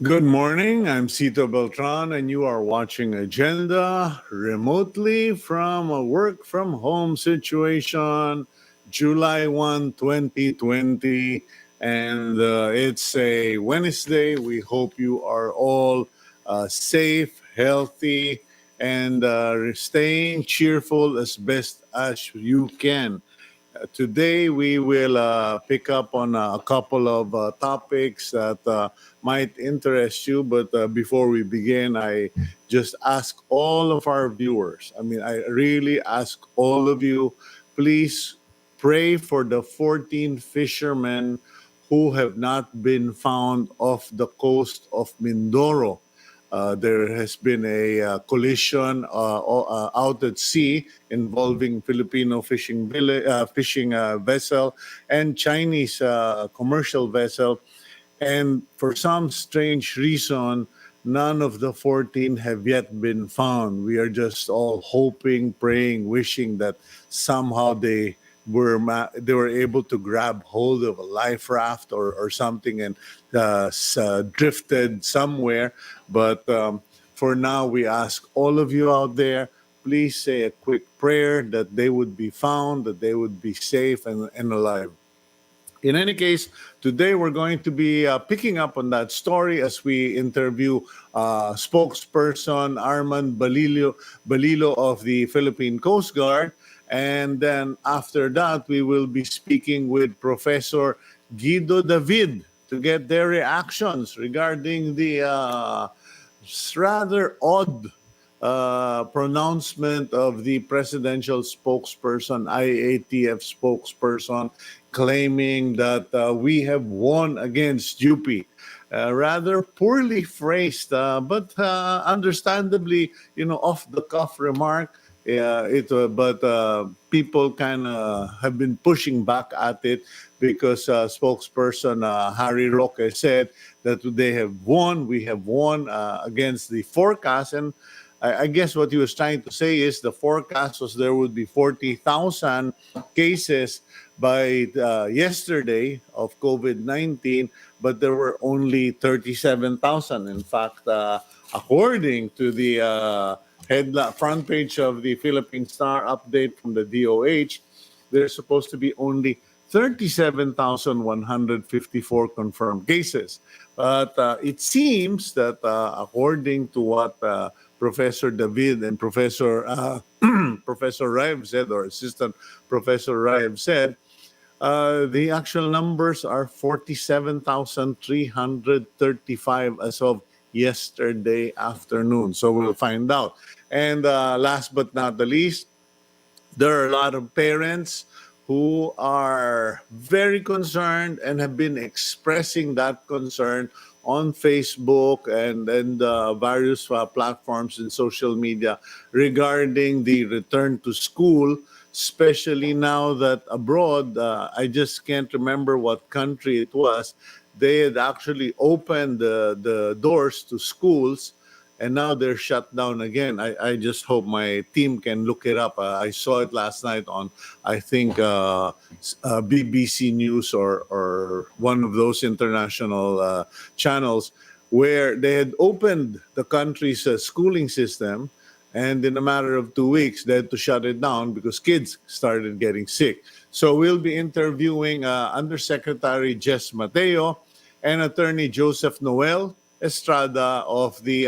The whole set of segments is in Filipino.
Good morning. I'm Cito Beltran, and you are watching Agenda remotely from a work from home situation, July 1, 2020. And it's a Wednesday. We hope you are all safe, healthy, and staying cheerful as best as you can. Today, we will pick up on a couple of topics that might interest you. But before we begin, I just ask all of our viewers, I really ask all of you, please pray for the 14 fishermen who have not been found off the coast of Mindoro. There has been a collision out at sea involving Filipino fishing vessel and Chinese commercial vessel. And for some strange reason, none of the 14 have yet been found. We are just all hoping, praying, wishing that somehow they were able to grab hold of a life raft or something and drifted somewhere. But for now, we ask all of you out there, please say a quick prayer that they would be found, that they would be safe and alive. In any case, today we're going to be picking up on that story as we interview spokesperson Balilo of the Philippine Coast Guard. And then after that, we will be speaking with Professor Guido David to get their reactions regarding the rather odd pronouncement of the presidential spokesperson, IATF spokesperson, claiming that we have won against UP. Rather poorly phrased, but understandably, off the cuff remark. But people kind of have been pushing back at it because spokesperson Harry Roque said that they have won, we have won against the forecast. And I guess what he was trying to say is the forecast was there would be 40,000 cases by yesterday of COVID-19, but there were only 37,000. In fact, according to the front page of the Philippine Star update from the DOH, there's supposed to be only 37,154 confirmed cases. But it seems that according to what Professor David and Professor Professor Raib said, or Assistant Professor Raib said, the actual numbers are 47,335 as of yesterday afternoon. So we'll find out. And last but not the least, there are a lot of parents who are very concerned and have been expressing that concern on Facebook and various platforms in social media regarding the return to school, especially now that abroad, I just can't remember what country it was, they had actually opened the doors to schools and now they're shut down again. I just hope my team can look it up. I saw it last night on, I think, BBC News or one of those international channels where they had opened the country's schooling system, and in a matter of 2 weeks, they had to shut it down because kids started getting sick. So we'll be interviewing Undersecretary Jess Mateo and Attorney Joseph Noel Estrada of the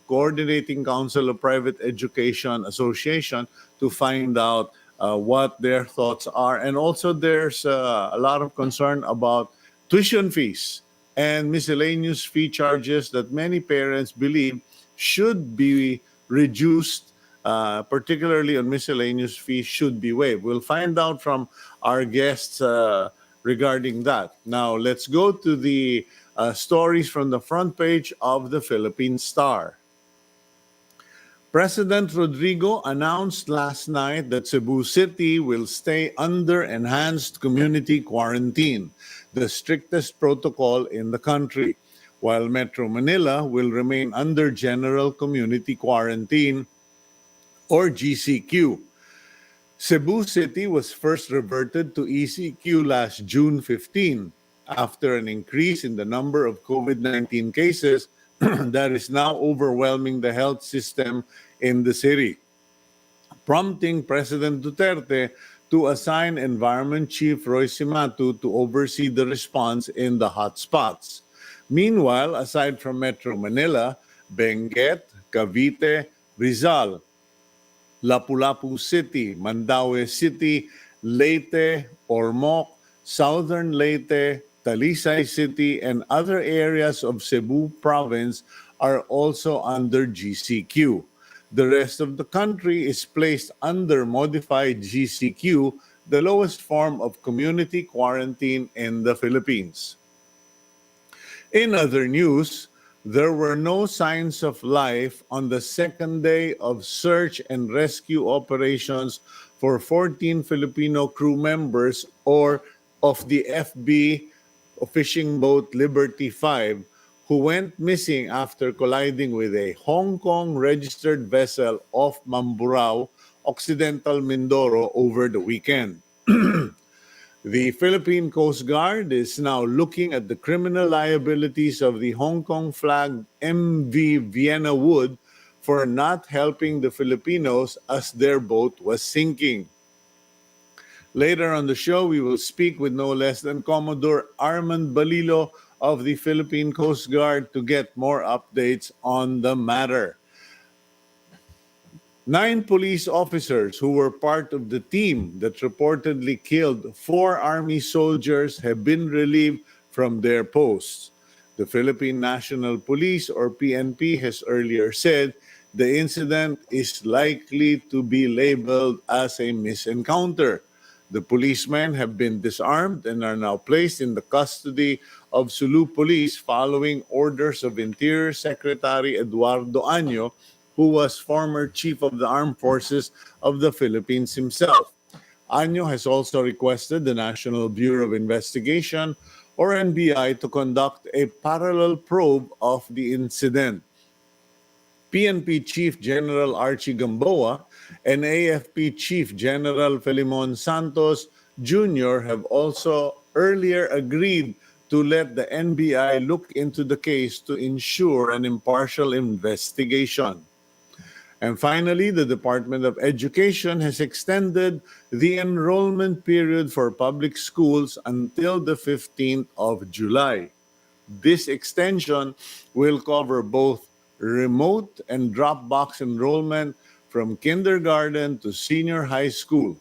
Coordinating Council of Private Education Association to find out what their thoughts are. And also there's a lot of concern about tuition fees and miscellaneous fee charges that many parents believe should be reduced, particularly on miscellaneous fees should be waived. We'll find out from our guests regarding that. Now, let's go to the stories from the front page of the Philippine Star. President Rodrigo announced last night that Cebu City will stay under enhanced community quarantine, the strictest protocol in the country, while Metro Manila will remain under general community quarantine or GCQ. Cebu City was first reverted to ECQ last June 15. after an increase in the number of COVID-19 cases that is now overwhelming the health system in the city, prompting President Duterte to assign Environment Chief Roy Cimatu to oversee the response in the hotspots. Meanwhile, aside from Metro Manila, Benguet, Cavite, Rizal, Lapu-Lapu City, Mandaue City, Leyte, Ormoc, Southern Leyte, Talisay City, and other areas of Cebu province are also under GCQ. The rest of the country is placed under modified GCQ, the lowest form of community quarantine in the Philippines. In other news, there were no signs of life on the second day of search and rescue operations for 14 Filipino crew members or of the FB fishing boat Liberty 5 who went missing after colliding with a Hong Kong registered vessel off Mamburao, Occidental Mindoro over the weekend. The Philippine Coast Guard is now looking at the criminal liabilities of the Hong Kong flagged MV Vienna Wood for not helping the Filipinos as their boat was sinking. Later on the show, we will speak with no less than Commodore Armando Balilo of the Philippine Coast Guard to get more updates on the matter. 9 police officers who were part of the team that reportedly killed 4 Army soldiers have been relieved from their posts. The Philippine National Police, or PNP, has earlier said the incident is likely to be labeled as a misencounter. The policemen have been disarmed and are now placed in the custody of Sulu Police following orders of Interior Secretary Eduardo Año, who was former Chief of the Armed Forces of the Philippines himself. Año has also requested the National Bureau of Investigation, or NBI, to conduct a parallel probe of the incident. PNP Chief General Archie Gamboa and AFP Chief General Filimon Santos Jr. have also earlier agreed to let the NBI look into the case to ensure an impartial investigation. And finally, the Department of Education has extended the enrollment period for public schools until the 15th of July. This extension will cover both remote and drop box enrollment from kindergarten to senior high school.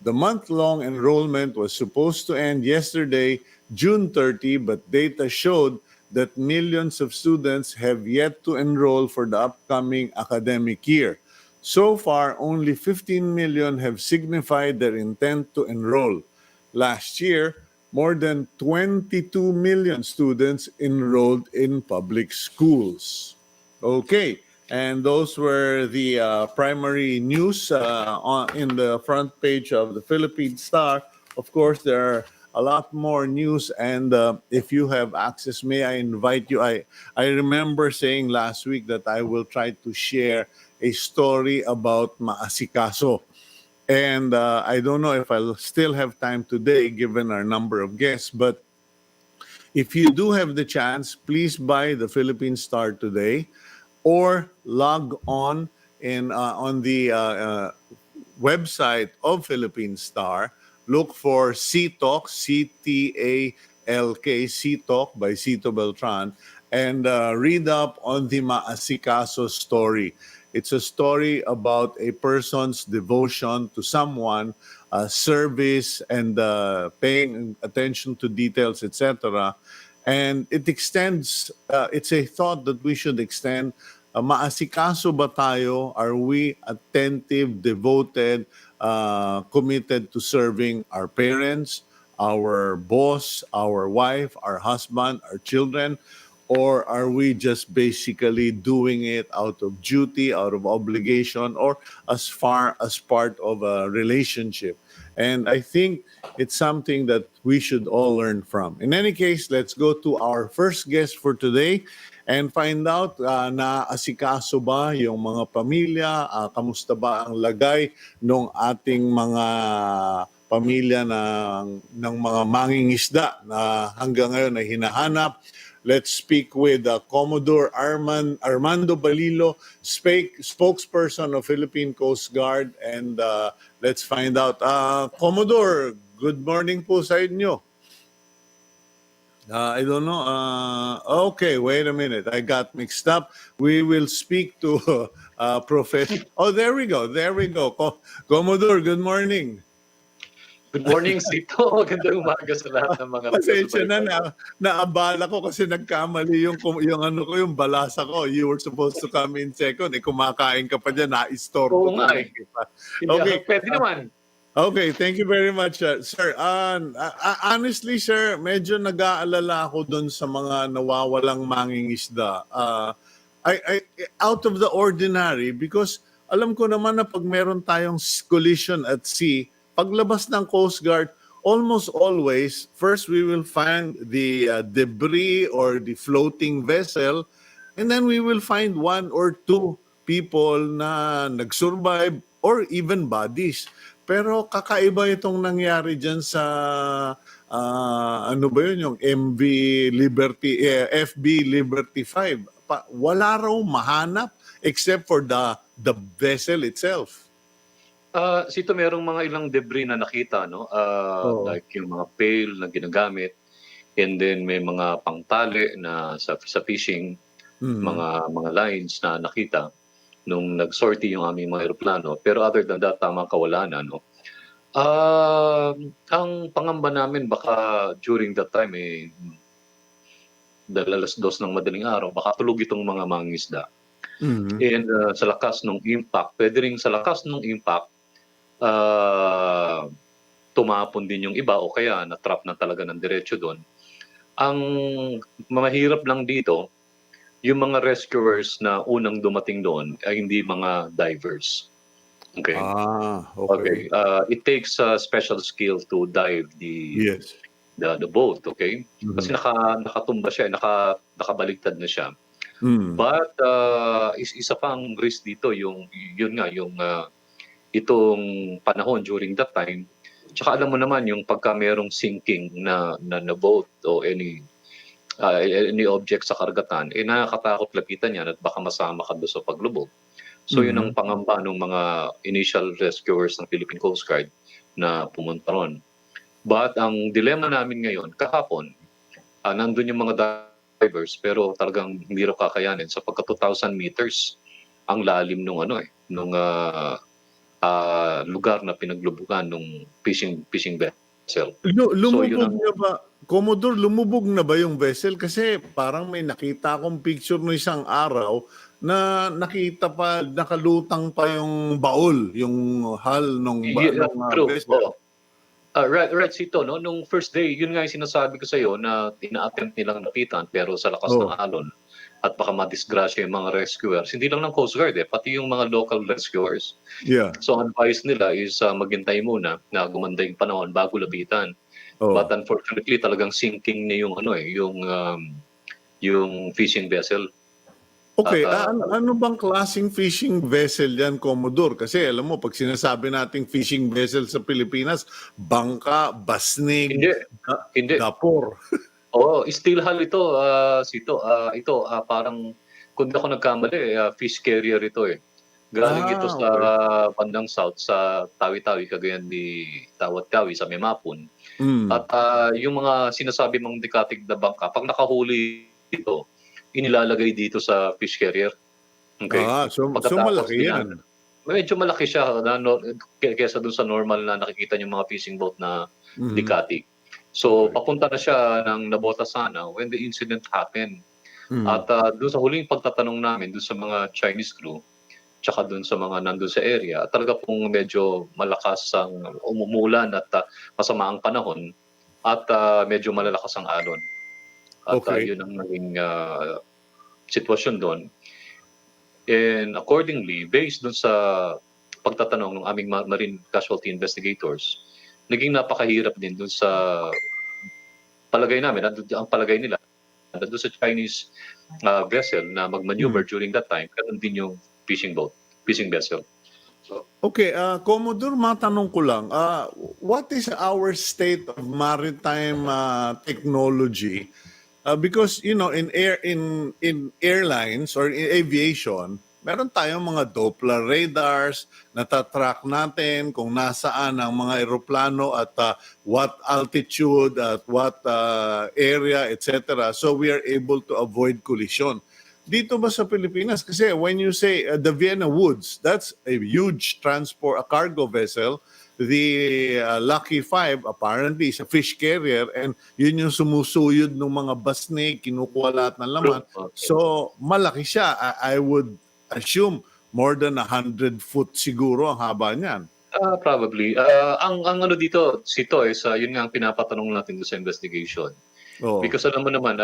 The month-long enrollment was supposed to end yesterday, June 30, but data showed that millions of students have yet to enroll for the upcoming academic year. So far, only 15 million have signified their intent to enroll. Last year, more than 22 million students enrolled in public schools. Okay, and those were the primary news in the front page of the Philippine Star. Of course, there are a lot more news, and if you have access, may I invite you? I remember saying last week that I will try to share a story about maasikaso. And I don't know if I'll still have time today given our number of guests, but if you do have the chance, please buy the Philippine Star today or log on on the website of Philippine Star. Look for C-Talk, C-T-A-L-K, C-Talk by Cito Beltran, and read up on the Maasikaso story. It's a story about a person's devotion to someone, service, and paying attention to details, etc. And it extends, it's a thought that we should extend. Maasikaso ba tayo? Are we attentive, devoted, committed to serving our parents, our boss, our wife, our husband, our children? Or are we just basically doing it out of duty, out of obligation, or as far as part of a relationship? And I think it's something that we should all learn from. In any case, let's go to our first guest for today and find out na asikaso ba yung mga pamilya, kamusta ba ang lagay ng ating mga pamilya ng mga mangingisda na hanggang ngayon ay hinahanap. Let's speak with Commodore Armando Balilo, spokesperson of Philippine Coast Guard, and let's find out. Commodore, good morning po sa inyo. I don't know. Okay, wait a minute. I got mixed up. We will speak to Professor. Oh, there we go. There we go. Commodore, good morning. Good morning, Sito. Magandang umaga sa lahat ng mga Pasensya na, taga-subaybay. naabala ko kasi nagkamali yung ano ko, yung balasa ko. You were supposed to come in second. Kumakain ka pa dyan, na-istorbo Oo ko nga lang eh. kita. Hindi Okay. pwede naman. Okay, thank you very much, sir. Honestly, sir, medyo nag-aalala ako doon sa mga nawawalang mangingisda. Out of the ordinary, because alam ko naman na pag meron tayong collision at sea, paglabas ng Coast Guard, almost always, first we will find the debris or the floating vessel, and then we will find one or two people na nag-survive or even bodies. Pero kakaiba itong nangyari dyan sa ano ba yun, yung MV Liberty, FB Liberty 5. Wala raw mahanap except for the vessel itself. Sito, merong mga ilang debris na nakita, no? Oo. Like yung mga pail na ginagamit, and then may mga pangtali na sa fishing, mga lines na nakita nung nag-sortie yung aming mga aeroplano. Pero other than that, tamang kawalan, no? Ang pangamba namin baka during that time dahil 2:00 ng madaling araw, baka tulog itong mga mangingisda. And sa lakas ng impact, pwede rin sa lakas ng impact, tumapon din yung iba o kaya na-trap na talaga ng diretso doon. Ang mahirap lang dito, yung mga rescuers na unang dumating doon ay hindi mga divers. Okay. Okay. It takes a special skill to dive Yes. the boat, okay? Kasi nakatumba siya, nakabaligtad na siya. But isa pang risk dito yung itong panahon during that time. Tsaka alam mo naman yung pagka merong sinking na boat o any object sa karagatan, nakakatakot lapitan yan at baka masama ka doon sa paglubog. So yun ang pangamba ng mga initial rescuers ng Philippine Coast Guard na pumunta ron. But ang dilema namin ngayon, kahapon, nandun yung mga divers pero talagang hindi raw kakayanin sapagkat 2,000 meters ang lalim nung lugar na pinaglubugan nung fishing vessel. Lumubog na ba? Commodore, lumubog na ba yung vessel? Kasi parang may nakita akong picture no isang araw na nakita pa, nakalutang pa yung baul, yung hull ng vessel. Right, Sito, no? Nung first day, yun nga yung sinasabi ko sa iyo na ina-attempt nilang lapitan pero sa lakas ng alon at baka madisgrasya yung mga rescuers. Hindi lang ng Coast Guard, pati yung mga local rescuers. Yeah. So ang advice nila is maghintay muna na gumanda yung panahon bago lapitan. But unfortunately, talagang sinking na yung fishing vessel. Okay, ano bang klaseng fishing vessel yan, Commodore? Kasi alam mo, pag sinasabi nating fishing vessel sa Pilipinas, bangka, basnig, Hindi. dapor. Steel hull ito, Sito. Ito, parang, kung di ako nagkamali, fish carrier ito eh. Galing ito sa bandang south, sa Tawi-Tawi, Cagayan de Tawat-Tawi, sa Memapun. At yung mga sinasabi mong dikatig na bangka, pag nakahuli ito, inilalagay dito sa fish carrier. Okay? So malaki yan. Medyo malaki siya kaysa dun sa normal na nakikita yung mga fishing boat na dikatig. So papunta na siya ng Nabota sana when the incident happened. At doon sa huling pagtatanong namin doon sa mga Chinese crew, tsaka doon sa mga nandun sa area, talaga pong medyo malakas ang umumulan at masama ang panahon at medyo malalakas ang alon. At yun ang naging sitwasyon doon. And accordingly, based doon sa pagtatanong ng aming marine casualty investigators, naging napakahirap din doon sa palagay namin, ang palagay nila, doon sa Chinese vessel na mag-maneuver during that time, ganun din yung fishing vessel. Okay, Commodore, matanong ko lang, what is our state of maritime technology? Because in airlines or in aviation, meron tayong mga Doppler radars, natatrack natin kung nasaan ang mga eroplano at what altitude, at what area, etc. So we are able to avoid collision. Dito ba sa Pilipinas? Kasi when you say the Vienna Woods, that's a huge transport, a cargo vessel. The Lucky Five apparently is a fish carrier and yun yung sumusuyod ng mga basne, kinukuha lahat ng laman. Okay. So malaki siya. I would assume more than 100 foot siguro ang haba niyan. Probably. Ang ano dito, Sito, is yun nga ang pinapatanong natin doon sa investigation. Oo. Because alam mo naman,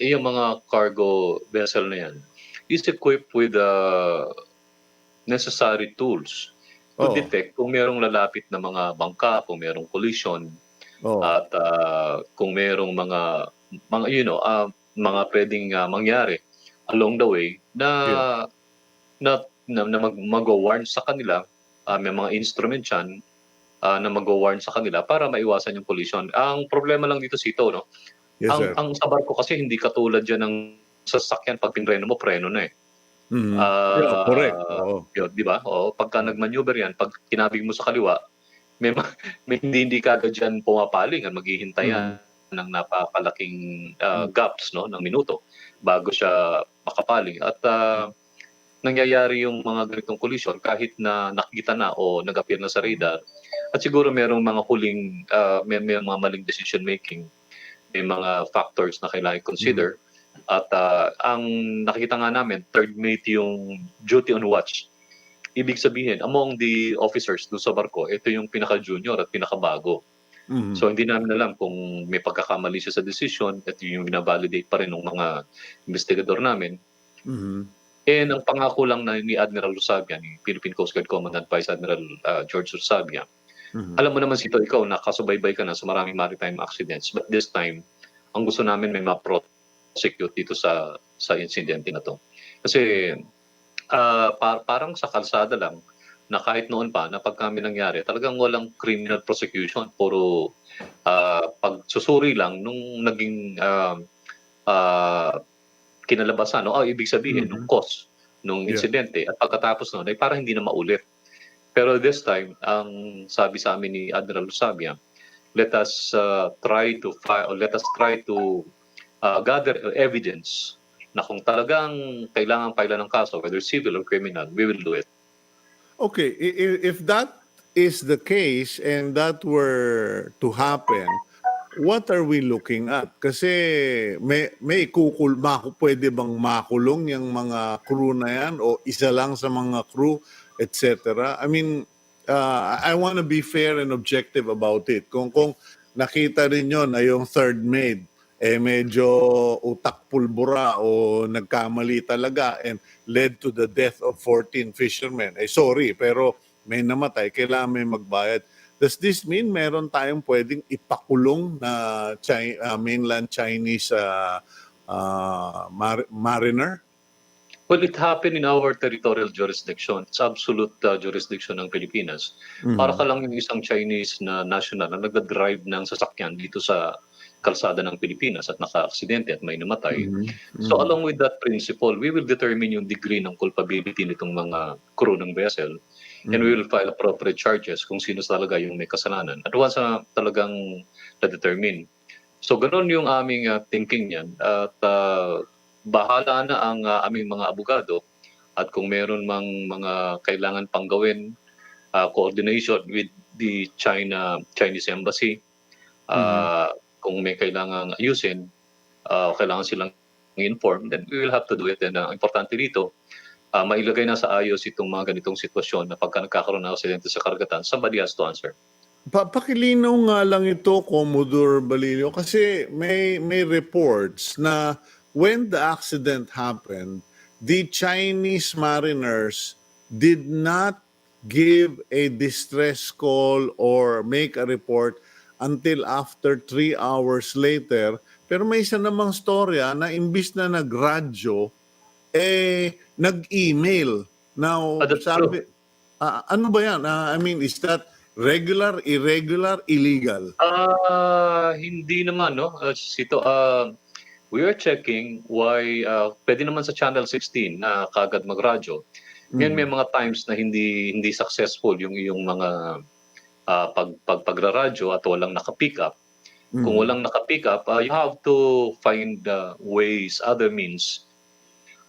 yung mga cargo vessel na yan is equipped with necessary tools to Oo. detect kung merong lalapit na mga bangka, kung merong collision, Oo. at kung merong mga pwedeng mangyari along the way na Yeah. mag-warn sa kanila. May mga instrument yan na mag-warn sa kanila para maiwasan yung collision. Ang problema lang dito, Sito, no? Yes, sir. Ang sa barko kasi hindi katulad yan ng sasakyan. Pag pinreno mo, preno na eh. Mhm. Yeah, correct. Oo. Yun, di ba? O, pagka nag-maneuver yan, pag kinabig mo sa kaliwa, may hindi kagad dyan pumapaling at maghihintay yan ng napakalaking gaps, no, ng minuto bago siya makapaling. At nangyayari yung mga ganitong collision kahit na nakita na o nag-appear na sa radar. At siguro merong mga huling, may mga maling decision making, may mga factors na kailangan consider. At ang nakikita nga namin, third mate yung duty on watch. Ibig sabihin, among the officers doon sa barko, ito yung pinaka-junior at pinaka-bago. So hindi namin alam kung may pagkakamali siya sa decision at yung binavalidate pa rin ng mga investigador namin. And ang pangako lang na ni Admiral Rusabia, ni Philippine Coast Guard Commandant Vice Admiral George Rusabia, alam mo naman, Sito, ikaw nakasubaybay ka na sa maraming maritime accidents, but this time ang gusto namin may ma-prosecute dito sa incident na to. Kasi parang sa kalsada lang na kahit noon pa na pag kami nangyari, talagang walang criminal prosecution, puro pagsusuri lang nung naging kinalabasan, no? Ibig sabihin nung cause nung insidente, at pagkatapos noon ay parang hindi na maulit. Pero this time, ang sabi sa amin ni Admiral Lusabia, let us try to gather evidence na kung talagang kailangan pailan ng kaso, whether civil or criminal, we will do it. Okay, if that is the case and that were to happen, what are we looking at? Kasi pwede bang makulong yung mga crew na yan o isa lang sa mga crew, etc. I mean, I want to be fair and objective about it. Kung nakita rin nyo na yung third mate medyo utak pulbura o nagkamali talaga and led to the death of 14 fishermen. Sorry, pero may namatay, kailangan may magbayad. Does this mean meron tayong pwedeng ipakulong na mainland Chinese mariner? Well, it happened in our territorial jurisdiction. It's absolute jurisdiction ng Pilipinas. Para ka lang yung isang Chinese na national na nagda-drive ng sasakyan dito sa kalsada ng Pilipinas at naka-aksidente at may namatay. So along with that principle, we will determine yung degree ng culpability nitong mga crew ng vessel. And we will file appropriate charges kung sino talaga yung may kasalanan. At once talagang na-determine. So ganoon yung aming thinking yan. At bahala na ang aming mga abogado. At kung meron mang mga kailangan pang gawin, coordination with the Chinese Embassy, kung may kailangang ayusin, kailangan silang inform, then we will have to do it. And importante dito, mailagay na sa ayos itong mga ganitong sitwasyon na pagka nagkakaroon ng aksidente sa karagatan, somebody has to answer. Pakilinaw nga lang ito, Commodore Balilo, kasi may reports na when the accident happened, the Chinese mariners did not give a distress call or make a report until after 3 hours later. Pero may isa namang storya na imbis na nagradyo, nag-email. Now, That's true. Ano ba yan? I mean, is that regular, irregular, illegal? Hindi naman, no? We are checking why pwede naman sa Channel 16 na kagad magradyo. Ngayon may mga times na hindi successful yung iyong mga pagraradyo at walang naka-pick up. Kung walang naka-pick up, you have to find ways, other means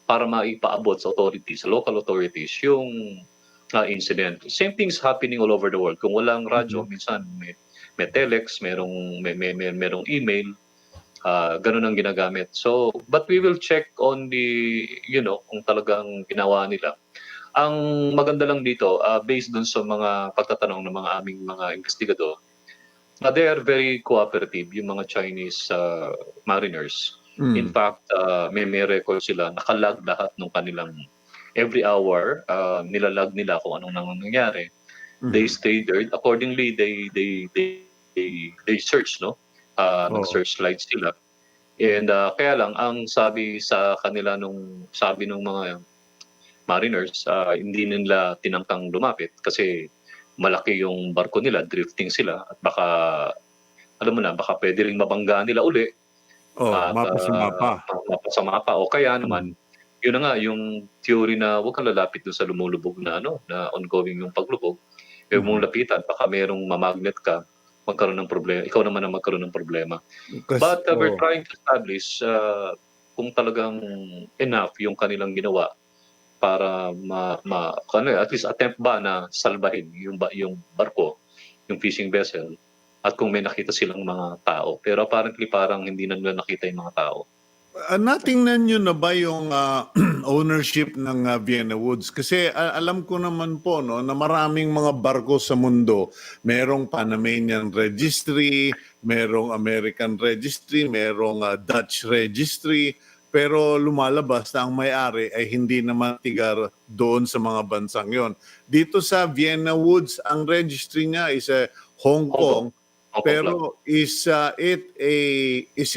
para maipaabot sa authorities, sa local authorities, yung incident. Same things happening all over the world. Kung walang radyo, minsan may telex, merong email, ganun ang ginagamit. So, but we will check on the, kung talagang ginawa nila. Ang maganda lang dito, based dun sa mga pagtatanong ng mga aming mga investigador, they are very cooperative, yung mga Chinese mariners. In fact, may record sila, nakalag lahat ng kanilang every hour, nilalag nila kung anong nangyari. They stayed there. Accordingly, they search, no? Nag-searchlight sila. And kaya lang, ang sabi sa kanila sabi ng mga mariners, hindi nila tinangkang lumapit kasi malaki yung barko nila, drifting sila at baka, alam mo na, baka pwede rin mabangga nila uli at Mapasama pa. mapasama pa. O kaya naman, yun na nga, yung theory na huwag kang lalapit doon sa lumulubog na na ongoing yung paglubog. Huwag mong lapitan, baka merong mamagnet ka, magkaroon ng problema. Ikaw naman ang magkaroon ng problema. But we're trying to establish kung talagang enough yung kanilang ginawa para at least attempt ba na salbahin yung barko, yung fishing vessel, at kung may nakita silang mga tao. Pero apparently parang hindi na nila nakita yung mga tao. Natingnan nyo na ba yung ownership ng Vienna Woods? Kasi alam ko naman po na maraming mga barko sa mundo. Merong Panamanian Registry, merong American Registry, merong Dutch Registry. Pero lumalabas na ang may-ari ay hindi naman tigar doon sa mga bansang yon. Dito sa Vienna Woods, ang registry niya is Hong Kong. Pero is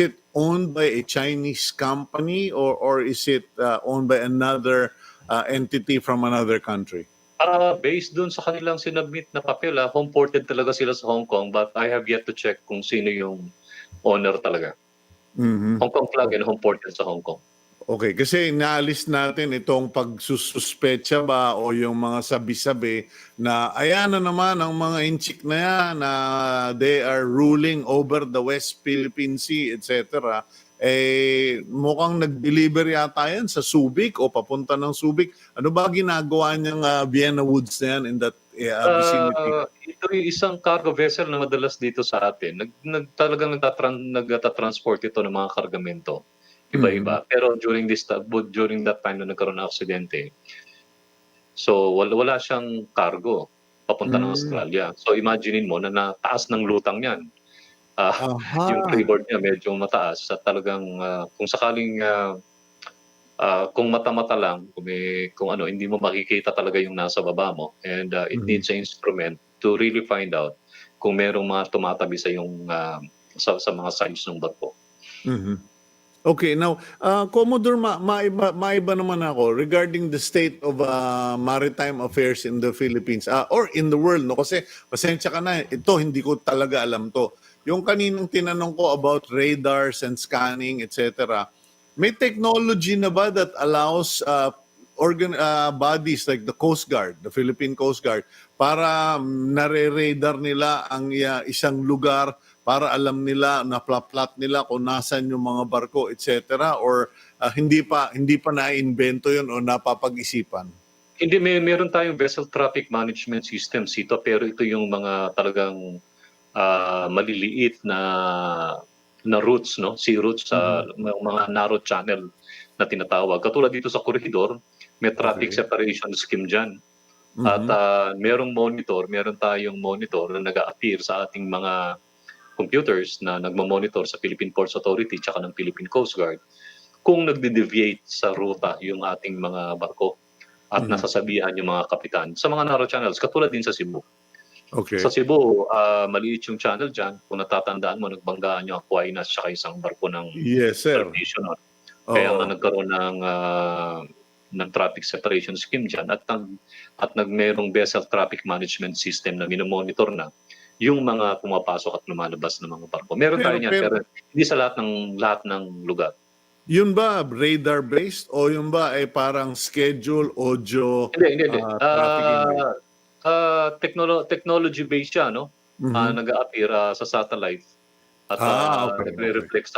it owned by a Chinese company or is it owned by another entity from another country? Based dun sa kanilang sinubmit na papel, home ported talaga sila sa Hong Kong, but I have yet to check kung sino yung owner talaga. Hong Kong flag and home ported sa Hong Kong. Okay, kasi naalis natin itong pagsususpecha ba o yung mga sabi-sabi na ayan na naman ang mga inchik na yan na they are ruling over the West Philippine Sea, etc. Mukhang nag-deliver yata yan sa Subic o papunta ng Subic. Ano ba ginagawa niyang Vienna Woods na yan in that vicinity? Ito yung isang cargo vessel na madalas dito sa atin. Talagang nagtatransport ito ng mga kargamento. Iba-iba. Pero during that time na nagkaroon ng aksidente, so wala siyang cargo papunta ng Australia. So imaginein mo na nataas ng lutang niyan. Yung freeboard niya medyo mataas at talagang kung sakaling kung mata-mata lang, kung hindi mo makikita talaga yung nasa baba mo, and it needs an instrument to really find out kung merong mga tumatabi sa yung sa mga sides ng barko. Okay, now, Commodore, maiba naman ako regarding the state of maritime affairs in the Philippines or in the world, no? Kasi pasensya ka na, ito hindi ko talaga alam to. Yung kaninang tinanong ko about radars and scanning, etc., may technology na ba that allows bodies like the Coast Guard, the Philippine Coast Guard, para nare-radar nila ang isang lugar para alam nila, na-plot nila kung nasan yung mga barko, etc. Or hindi pa na-invento yun o napapag-isipan? Hindi, meron tayong vessel traffic management systems ito, pero ito yung mga talagang maliliit na routes, no? Sea routes, mga narrow channel na tinatawag. Katulad dito sa corridor, may traffic separation scheme dyan. At meron tayong monitor na nag-a-appear sa ating mga computers na nagmo-monitor sa Philippine Ports Authority tsaka ng Philippine Coast Guard kung nagde-deviate sa ruta yung ating mga barko at nasasabihan yung mga kapitan sa mga narrow channels, katulad din sa Cebu. Okay. Sa Cebu, maliit yung channel dyan. Kung natatandaan mo, nagbanggaan yung Aquinas tsaka isang barko ng Yes, sir. Salvation. Kaya nga nagkaroon ng traffic separation scheme dyan at merong vessel traffic management system na minomonitor na yung mga pumapasok at lumalabas ng mga barko. Meron tayo niyan, Pero pero hindi sa lahat ng lugar. yun ba radar-based o yun ba ay parang schedule, audio, Hindi. trafficking based? Technology-based siya, no? Mhm. Nag-a-appear sa satellite at Okay. nagre-reflect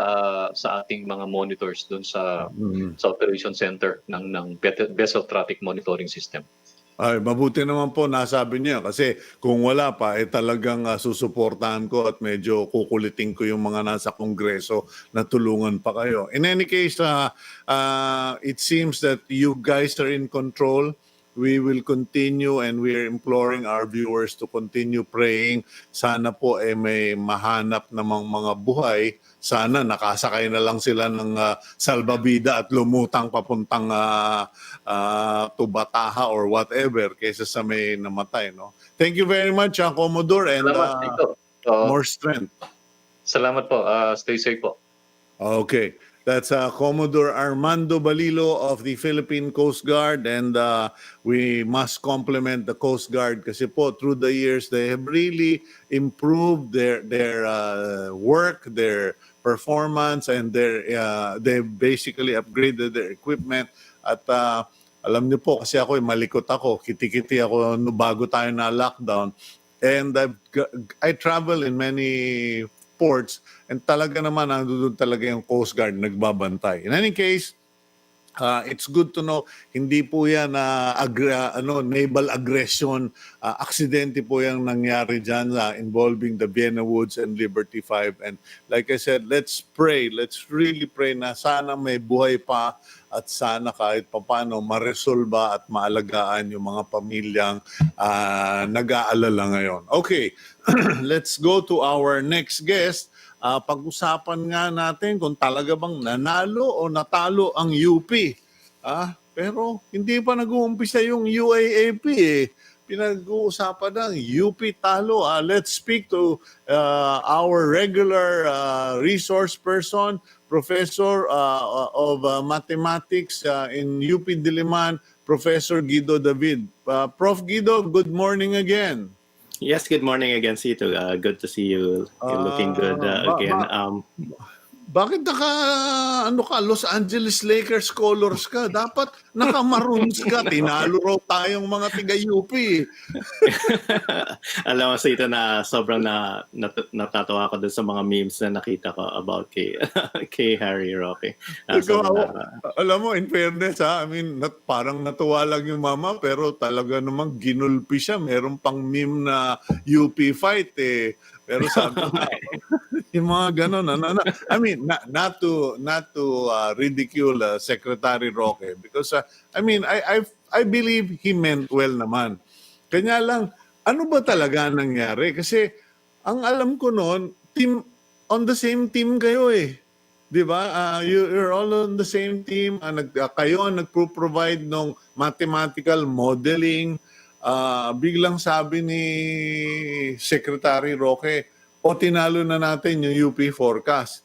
sa ating mga monitors doon Mhm. sa operation center ng vessel traffic monitoring system. Ay, mabuti naman po nasabi niya kasi kung wala pa, talagang susuportahan ko at medyo kukulitin ko yung mga nasa kongreso na tulungan pa kayo. In any case, it seems that you guys are in control. We will continue and we are imploring our viewers to continue praying. Sana po may mahanap namang mga buhay. Sana nakasakay na lang sila ng salbabida at lumutang papuntang to Bataha or whatever kaysa sa may namatay. No? Thank you very much, Commodore, and Salamat dito. more strength. Salamat po. Stay safe po. Okay. That's Commodore Armando Balilo of the Philippine Coast Guard, and we must compliment the Coast Guard kasi po through the years they have really improved their work, their performance, and they basically upgraded their equipment. At alam niyo po kasi ako malikot ako, kiti-kiti ako bago tayo na lockdown, and I travel in many ports. And talaga naman, nandun talaga yung Coast Guard nagbabantay. In any case, it's good to know, hindi po yan naval aggression. Aksidente po yung nangyari dyan involving the Vienna Woods and Liberty 5. And like I said, let's pray. Let's really pray na sana may buhay pa at sana kahit papano maresolba at maalagaan yung mga pamilyang nag-aalala ngayon. Okay, let's go to our next guest. Pag-usapan nga natin kung talaga bang nanalo o natalo ang UP. Pero hindi pa nag-uumpisa yung UAAP eh. Pinag-uusapan ng UP talo. Let's speak to our regular resource person, Professor of Mathematics in UP Diliman, Professor Guido David. Prof. Guido, good morning again. Yes, good morning again, Sito. Good to see you. You're looking good again. Bakit Los Angeles Lakers colors ka? Dapat naka-maroons ka. Tinalo raw tayong mga tiga-UP. Alam mo, Sito, na sobrang natatawa ko dun sa mga memes na nakita ko about kay Harry Roque. Alam mo, in fairness, I mean, parang natuwa lang yung mama, pero talaga namang ginulpi siya. Meron pang meme na UP fight eh. Pero sabi na, yung mga ganon. I mean, not to ridicule Secretary Roque because I mean, I believe he meant well naman. Kanya lang, ano ba talaga nangyari? Kasi ang alam ko noon, on the same team kayo eh. 'Di ba? You're all on the same team. Kayo ang nagpo-provide ng mathematical modeling. Biglang sabi ni Secretary Roque, tinalo na natin yung UP forecast.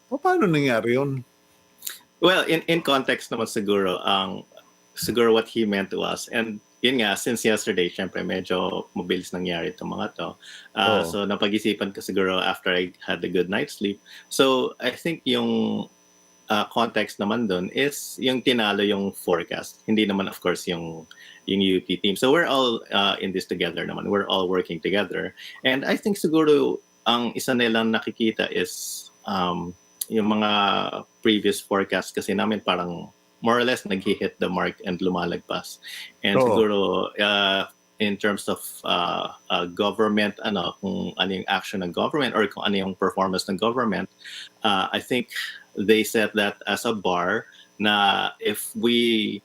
Paano nangyari yun? Well, in context naman siguro, siguro what he meant to us, and yun nga, since yesterday, syempre medyo mabilis nangyari itong mga to. So napag-isipan ko siguro after I had a good night's sleep. So I think yung context naman dun is yung tinalo yung forecast. Hindi naman of course yung UP team. So we're all in this together naman. We're all working together. And I think siguro ang isa nilang nakikita is yung mga previous forecast kasi namin parang more or less nag-hit the mark and lumalagpas. And siguro in terms of government, kung ano yung action ng government or kung ano yung performance ng government, I think they set that as a bar na if we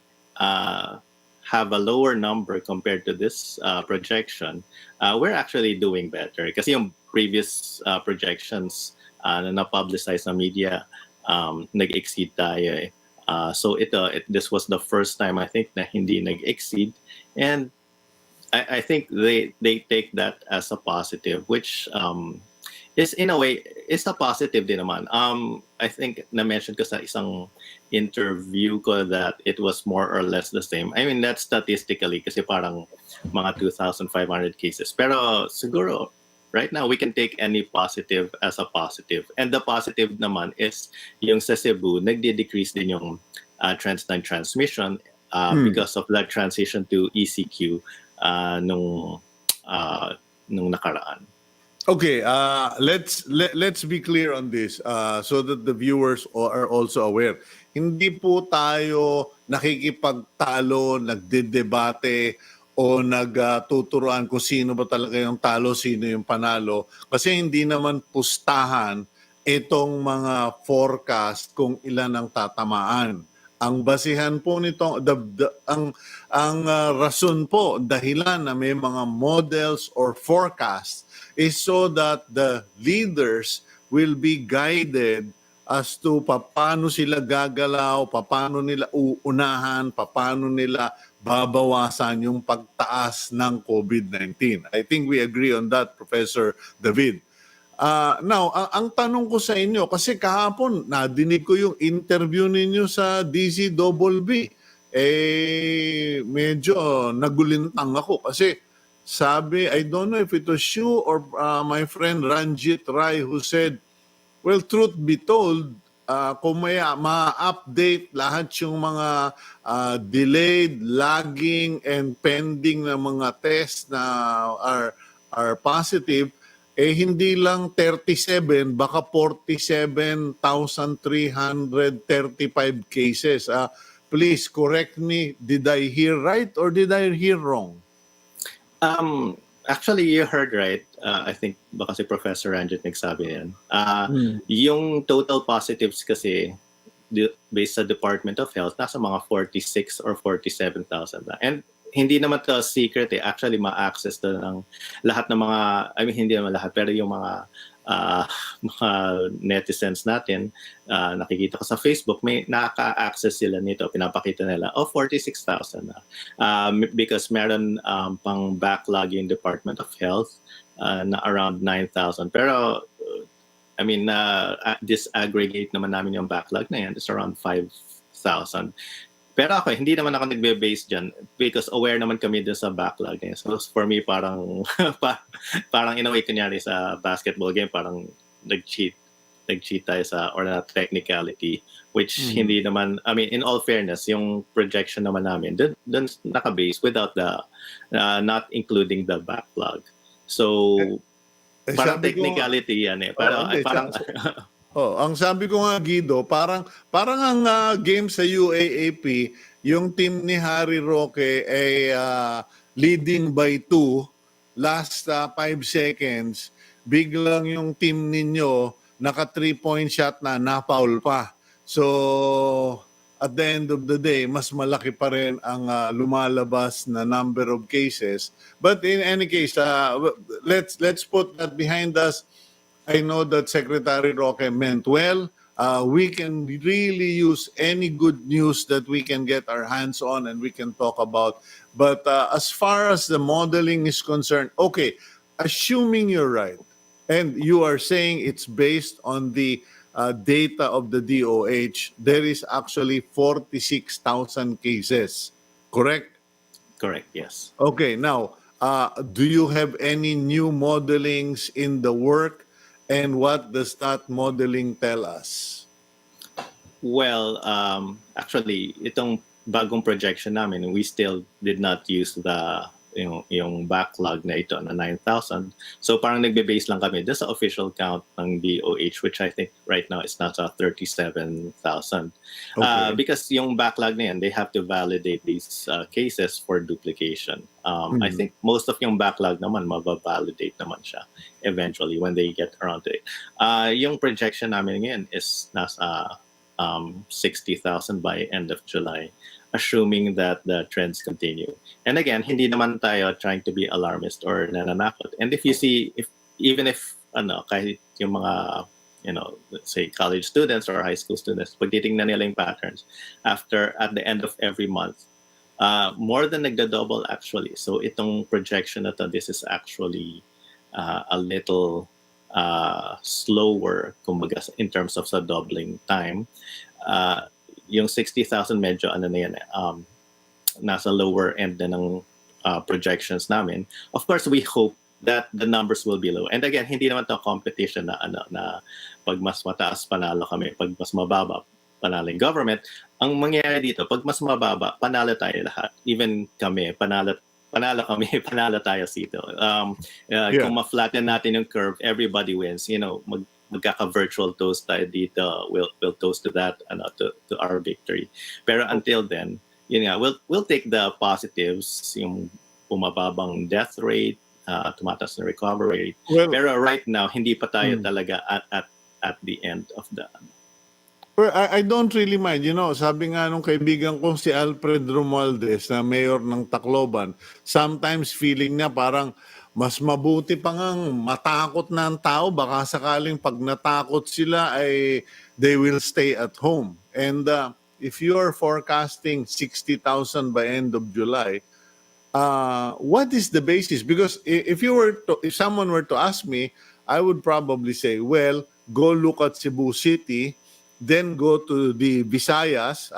have a lower number compared to this projection, we're actually doing better. Kasi yung previous projections na na-publicize na media, nag-exceed tayo eh. So this was the first time I think na hindi nag-exceed, and I think they take that as a positive, which is in a way, it's a positive din naman. I think na-mention ko sa isang interview ko that it was more or less the same. I mean, that's statistically kasi parang mga 2,500 cases. Pero siguro, right now, we can take any positive as a positive. And the positive naman is yung sa Cebu, nagde-decrease din yung transmission because of the transition to ECQ nung nakaraan. Okay, let's be clear on this so that the viewers are also aware. Hindi po tayo nakikipagtalo, nagdedebate o nagtuturuan kung sino ba talaga yung talo, sino yung panalo. Kasi hindi naman pustahan itong mga forecast kung ilan ang tatamaan. Ang basihan po nito, rason po, dahilan na may mga models or forecasts is so that the leaders will be guided as to paano sila gagalaw, paano nila uunahan, paano nila babawasan yung pagtaas ng COVID-19. I think we agree on that, Professor David. Now, ang tanong ko sa inyo, kasi kahapon, nadinig ko yung interview ninyo sa DZBB. Medyo nagulintang ako kasi sabi, I don't know if it was you or my friend Ranjit Rai who said, well, truth be told, kung may ma-update lahat yung mga delayed, lagging, and pending na mga tests na are positive, hindi lang 37, baka 47,335 cases. Please correct me, did I hear right or did I hear wrong? Actually, you heard right. I think baka si Professor Ranjit nagsabi yan. Yung total positives kasi based sa Department of Health, nasa mga 46 or 47,000 na. And hindi naman to secret eh. Actually, ma-access to ng lahat ng mga, I mean, hindi naman lahat, pero yung mga netizens natin, nakikita ko sa Facebook, may nakaka-access sila nito. Pinapakita nila, 46,000 na. Because meron pang backlog yung Department of Health na around 9,000. Pero, I mean, disaggregate naman namin yung backlog na yan. It's around 5,000. Pero ako, hindi naman ako nagbe-base dyan because aware naman kami dun sa backlog niya. So for me, parang parang in a way, kunyari sa basketball game, parang nag-cheat tayo sa, or na technicality, which hindi naman, I mean, in all fairness, yung projection naman namin, dun naka-base without the, not inclung the backlog. So, parang technicality yan eh. Parang, ang sabi ko nga, Guido, parang ang game sa UAAP, yung team ni Harry Roque ay leading by 2, last 5 seconds, biglang yung team ninyo naka 3-point shot na foul pa. So, at the end of the day, mas malaki pa rin ang lumalabas na number of cases. But in any case, let's put that behind us. I know that Secretary Roque meant well. We can really use any good news that we can get our hands on and we can talk about. But as far as the modeling is concerned, okay, assuming you're right, and you are saying it's based on the data of the DOH, there is actually 46,000 cases, correct? Correct, yes. Okay, now, do you have any new modelings in the work? And what does that modeling tell us? Well, actually, itong bagong projection namin, we still did not use the yung backlog na ito na 9,000. So parang nagbe-base lang kami sa official count ng DOH, which I think right now is nasa 37,000. Okay. Because yung backlog na yan, they have to validate these cases for duplication. I think most of yung backlog naman, mababalidate naman siya eventually when they get around to it. Yung projection namin ngayon is nasa 60,000 by end of July, assuming that the trends continue. And again, hindi naman tayo trying to be alarmist or nananakot. And if you see, even if kahit yung mga, let's say college students or high school students, pag titingnan nila yung patterns, at the end of every month, more than nagda-double actually. So itong projection na to, this is actually a little slower, kumbaga, in terms of sa doubling time. Yung 60,000 medyo ano na yan, nasa lower end na ng projections namin. Of course, we hope that the numbers will be low. And again, hindi naman to competition na na pag mas mataas panalo kami, pag mas mababa panalo yung government. Ang mangyayari dito, pag mas mababa, panalo tayo lahat. Even kami, panalo kami, panalo tayo dito. Kung ma-flatten natin yung curve, everybody wins. You know, magkaka-virtual toast tayo dito. We'll toast to that, to our victory. Pero until then, yun nga, we'll take the positives, yung bumababang death rate, tumataas na recovery rate. Well, pero right now, hindi pa tayo talaga at the end of the... Well, I don't really mind. You know, sabi nga nung kaibigan ko si Alfred Romualdez na mayor ng Tacloban, sometimes feeling niya parang mas mabuti pa ngang matakot na ang tao. Baka sakaling pag natakot sila ay they will stay at home. And if you're forecasting 60,000 by end of July, what is the basis? Because if someone were to ask me, I would probably say, well, go look at Cebu City, then go to the Visayas,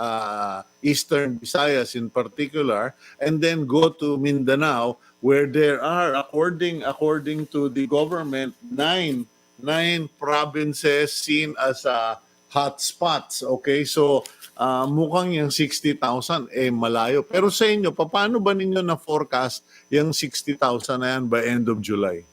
Eastern Visayas in particular, and then go to Mindanao, where there are, according to the government, nine provinces seen as hot spots. Okay, so mukhang yung 60,000 malayo. Pero sa inyo, paano ba ninyo na forecast yung 60,000 na yan by end of July?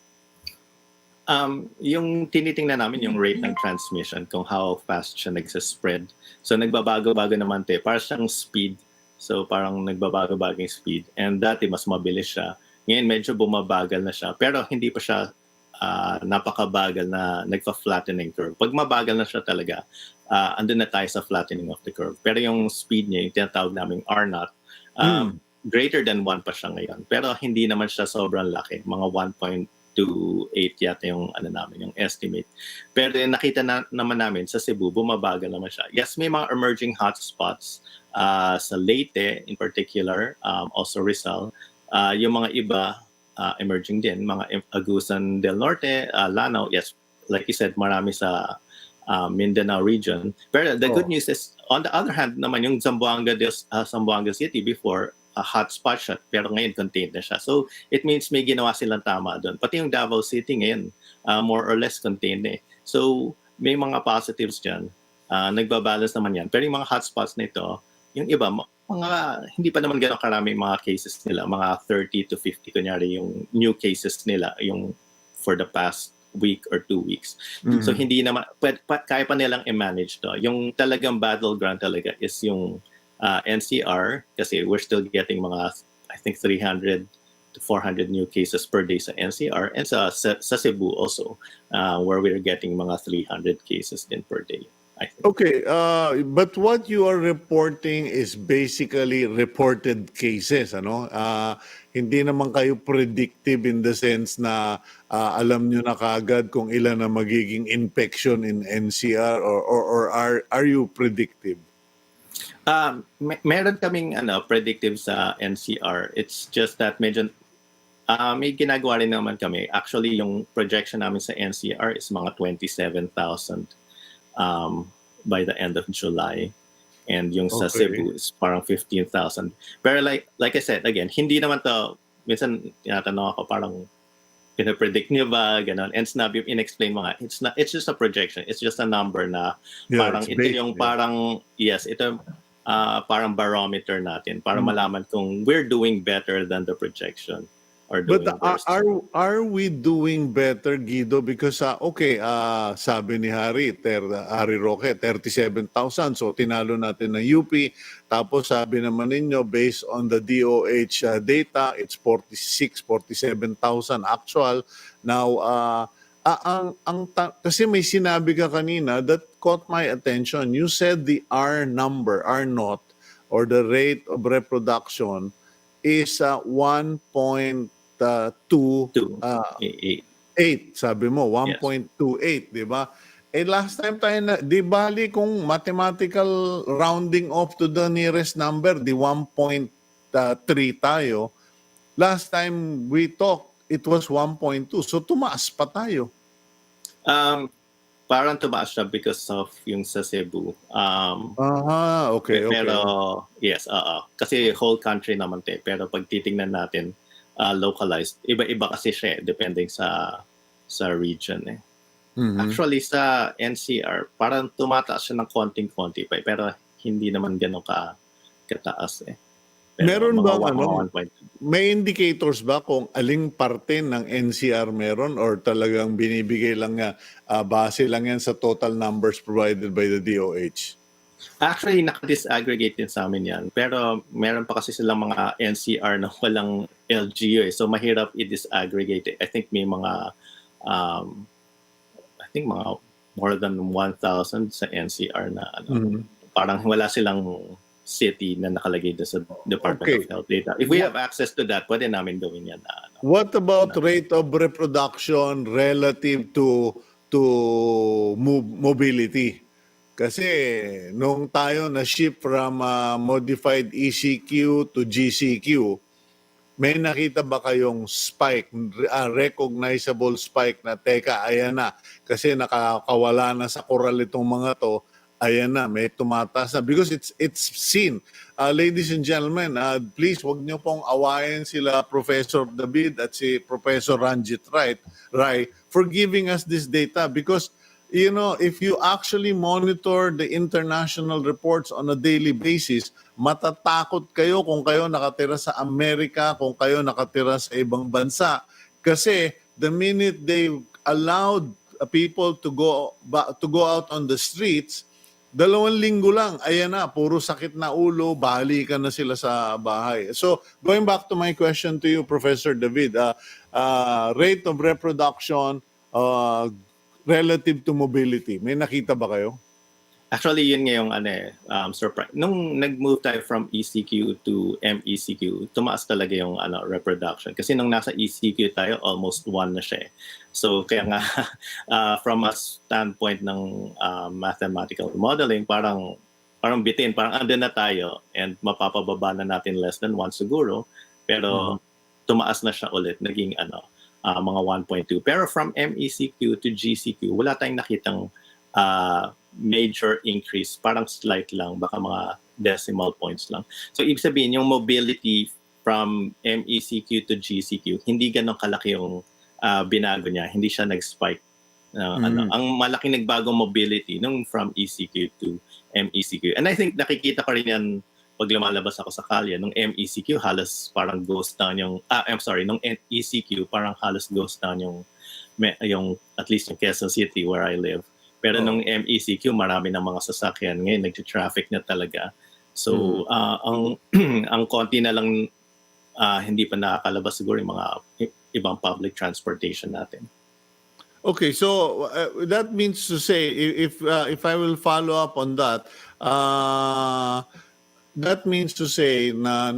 Yung tinitingnan namin yung rate ng transmission, kung how fast siya nagsaspread. So nagbabago-bago naman para siyang speed. So parang nagbabago-bago yung speed. And dati mas mabilis siya. Ngayon medyo bumabagal na siya. Pero hindi pa siya napakabagal na nagpa-flattening curve. Pag mabagal na siya talaga, andun na tayo sa flattening of the curve. Pero yung speed niya, yung tinatawag namin R0, greater than 1 pa siya ngayon. Pero hindi naman siya sobrang laki. Mga 1.28 yata yung namin, yung estimate. Pero nakita naman namin sa Cebu, bumabagal naman siya. Yes, may mga emerging hotspots sa Leyte in particular, also Rizal. Yung mga iba, emerging din, mga Agusan del Norte, Lanao, yes, like you said, marami sa Mindanao region. Pero the good news is, on the other hand naman, yung Zamboanga City before, hotspot siya, pero ngayon contained na siya. So, it means may ginawa silang tama doon. Pati yung Davao City ngayon, more or less contained eh. So, may mga positives dyan. Nagbabalance naman yan. Pero yung mga hotspots na ito, yung iba, hindi pa naman gano'ng karami mga cases nila. Mga 30 to 50, kunyari yung new cases nila, yung for the past week or 2 weeks. So, hindi naman, kaya pa nilang i-manage to. Yung talagang battleground talaga is yung NCR, kasi we're still getting mga, I think, 300 to 400 new cases per day sa NCR, and sa Cebu also, where we're getting mga 300 cases din per day, I think. Okay, but what you are reporting is basically reported cases, ano? Hindi naman kayo predictive in the sense na alam nyo na kaagad kung ilan na magiging infection in NCR, or are you predictive? Meron kaming predictive sa NCR. It's just that medyo may ginagawa rin naman kami. Actually, yung projection namin sa NCR is mga 27,000 by the end of July. And yung sa Cebu is parang 15,000. Pero like I said, again, hindi naman to, minsan tinatanong ako parang pinapredict niyo ba, gano'n. And sinabi, in-explain mga, it's just a projection. It's just a number na parang ito yung parang, yes, ito parang barometer natin para malaman kung we're doing better than the projection or doing worse. Are we doing better, Guido? Because sabi ni Harry Roque, 37,000. So tinalo natin ng UP. Tapos sabi naman ninyo, based on the DOH data, it's 47,000 actual. Now, kasi may sinabi ka kanina that caught my attention. You said the R naught, or the rate of reproduction is 1.28, sabi mo, 1.28, di ba? Last time tayo di bali kung mathematical rounding off to the nearest number, di 1.3 tayo. Last time we talked, it was 1.2. So tumaas pa tayo. Um, Parang tumaas siya because of yung sa Cebu. Okay, Pero okay. yes, oo. Kasi whole country naman 'to, eh. Pero pag titingnan natin, localized, iba-iba kasi siya, depending sa region, eh. Mhm. Actually sa NCR parang tumataas siya ng konting-konti pa, eh, pero hindi naman gano'n kataas, eh. Pero Meron bang mga ano, 1.2. may indicators ba kung aling parte ng NCR meron or talagang binibigay lang niya, base lang yan sa total numbers provided by the DOH? Actually, naka-disaggregate din sa amin 'yan, pero meron pa kasi silang mga NCR na walang LGU, eh, so mahirap i-disaggregate, eh. Um, I think mga more than 1,000 sa NCR na ano, Mhm. parang wala silang city na nakalagay do'n sa Department of Okay. Health data. If we have access to that, puwede namin gawin 'yan na ano, What about na rate of reproduction relative to mobility? Kasi nung tayo na shift from modified ECQ to GCQ, may nakita ba kayong spike, recognizable spike na teka, ayan na, kasi nakakawala na sa koral itong mga to, ayan na, may tumataas na. Because it's seen. Ladies and gentlemen, please wag niyo pong awayin sila Professor David at si Professor Ranjit Rai for giving us this data because you know, if you actually monitor the international reports on a daily basis, matatakot kayo kung kayo nakatira sa Amerika, kung kayo nakatira sa ibang bansa. Kasi the minute they allowed people to go out on the streets, 2 linggo lang, ayan na, puro sakit na ulo, balikan na sila sa bahay. So, going back to my question to you, Professor David, rate of reproduction, relative to mobility. May nakita ba kayo? actually, yun nga yung ano, eh, surprise. Nung nag-move tayo from ECQ to MECQ, tumaas talaga yung ano, reproduction. Kasi nung nasa ECQ tayo, almost 1 na siya, eh. So, kaya nga, from a standpoint ng mathematical modeling, parang bitin, parang andun na tayo and mapapababa na natin less than 1 siguro. Pero tumaas na siya ulit, naging ano, mga 1.2. Pero from MECQ to GCQ, wala tayong nakitang major increase, parang slight lang, baka mga decimal points lang. So ibig sabihin, yung mobility from MECQ to GCQ, hindi ganun kalaki yung binago niya, hindi siya nag-spike. Ano, ang malaking nagbagong mobility nung from ECQ to MECQ. And I think nakikita ko rin yan pag lumalabas ako sa kalye, nung MECQ halos parang ghost town yung, I'm sorry, nung ECQ parang halos ghost town yung at least yung Quezon City where I live. Pero nung MECQ, marami ng mga sasakyan. Ngayon, nag-traffic na talaga. So, ang konti na lang hindi pa nakakalabas siguro yung mga ibang public transportation natin. Okay, so that means to say, if I will follow up on that, that means to say na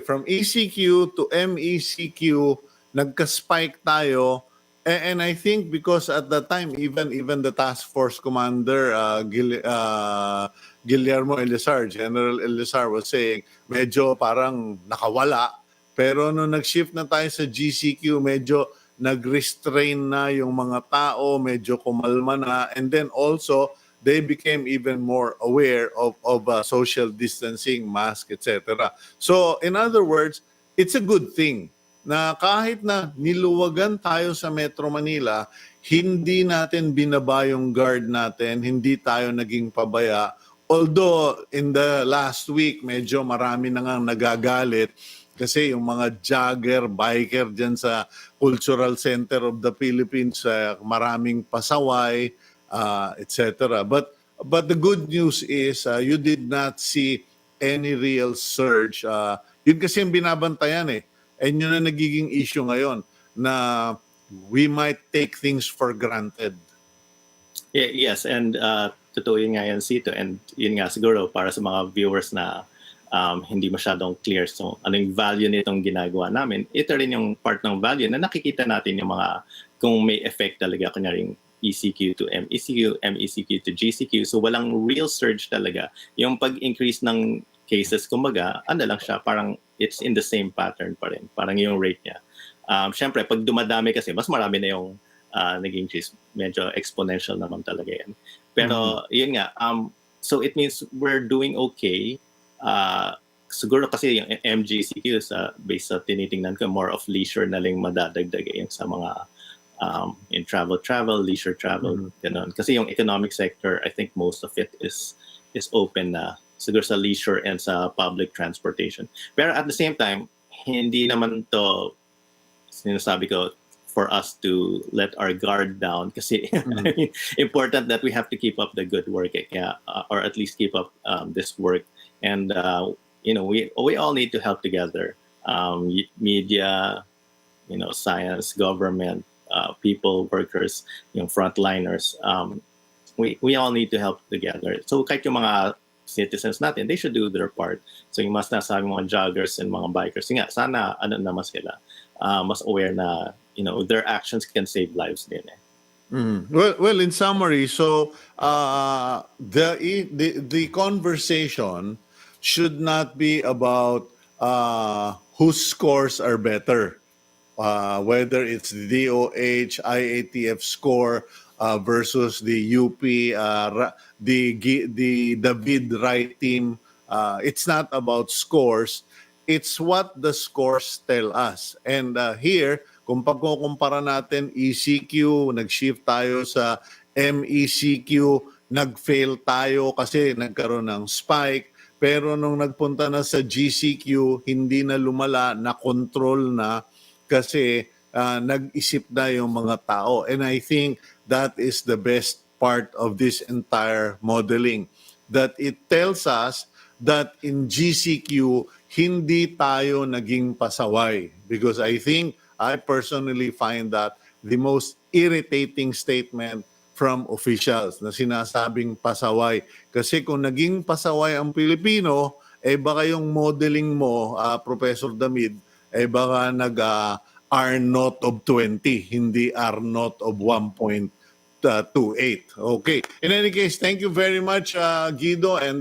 from ECQ to MECQ, nagka-spike tayo. And I think because at that time, even the task force commander, Guillermo Elizar, General Elizar was saying, medyo parang nakawala. Pero nung nag-shift na tayo sa GCQ, medyo nag-restrain na yung mga tao, medyo kumalma na. And then also, they became even more aware of social distancing, mask, etc. So, in other words, it's a good thing na kahit na niluwagan tayo sa Metro Manila, hindi natin binaba yung guard natin, hindi tayo naging pabaya. Although, in the last week, medyo marami na nga nagagalit kasi yung mga jogger, biker dyan sa Cultural Center of the Philippines, maraming pasaway, etc. But the good news is you did not see any real surge. Yun kasi yung binabantayan eh. And yun na nagiging issue ngayon na we might take things for granted. Yes, and totoo yun nga yan, Sito. And yun nga siguro para sa mga viewers na hindi masyadong clear so ano yung value nitong ginagawa namin, ito rin yung part ng value na nakikita natin yung mga kung may effect talaga kunyaring ECQ to MECQ, MECQ to GCQ. So walang real surge talaga. Yung pag-increase ng cases, kumbaga, ano lang siya, parang it's in the same pattern pa rin. Parang yung rate niya. Siyempre, pag dumadami kasi, mas marami na yung naging increase. Medyo exponential naman talaga yan. Pero yun nga, so it means we're doing okay. Siguro kasi yung MGCQ based sa tinitingnan ko, more of leisure na lang madadagdag yung sa mga in travel, leisure travel, ganun. Kasi yung economic sector, I think most of it is open na. Siguro sa leisure and sa public transportation. Pero at the same time, hindi naman to sinasabi ko for us to let our guard down kasi important that we have to keep up the good work, or at least keep up this work. And we all need to help together. Media, science, government, people, workers, frontliners. We all need to help together. So kahit yung mga citizens natin, they should do their part. So yung mas nasabi mga joggers and mga bikers, sana naman sila mas aware na their actions can save lives din. Well, in summary, so the conversation should not be about whose scores are better. Whether it's the DOH, IATF score versus the UP, the David Right team. It's not about scores. It's what the scores tell us. And here, kung pagkukumpara natin ECQ, nag-shift tayo sa MECQ, nag-fail tayo kasi nagkaroon ng spike. Pero nung nagpunta na sa GCQ, hindi na lumala, na-control na kasi nag-isip na yung mga tao. And I think that is the best part of this entire modeling. That it tells us that in GCQ, hindi tayo naging pasaway. Because I personally find that the most irritating statement from officials na sinasabing pasaway. Kasi kung naging pasaway ang Pilipino, baka yung modeling mo, Professor David, baka R naught of 20, hindi R naught of 1.28. Okay. In any case, thank you very much, Guido, and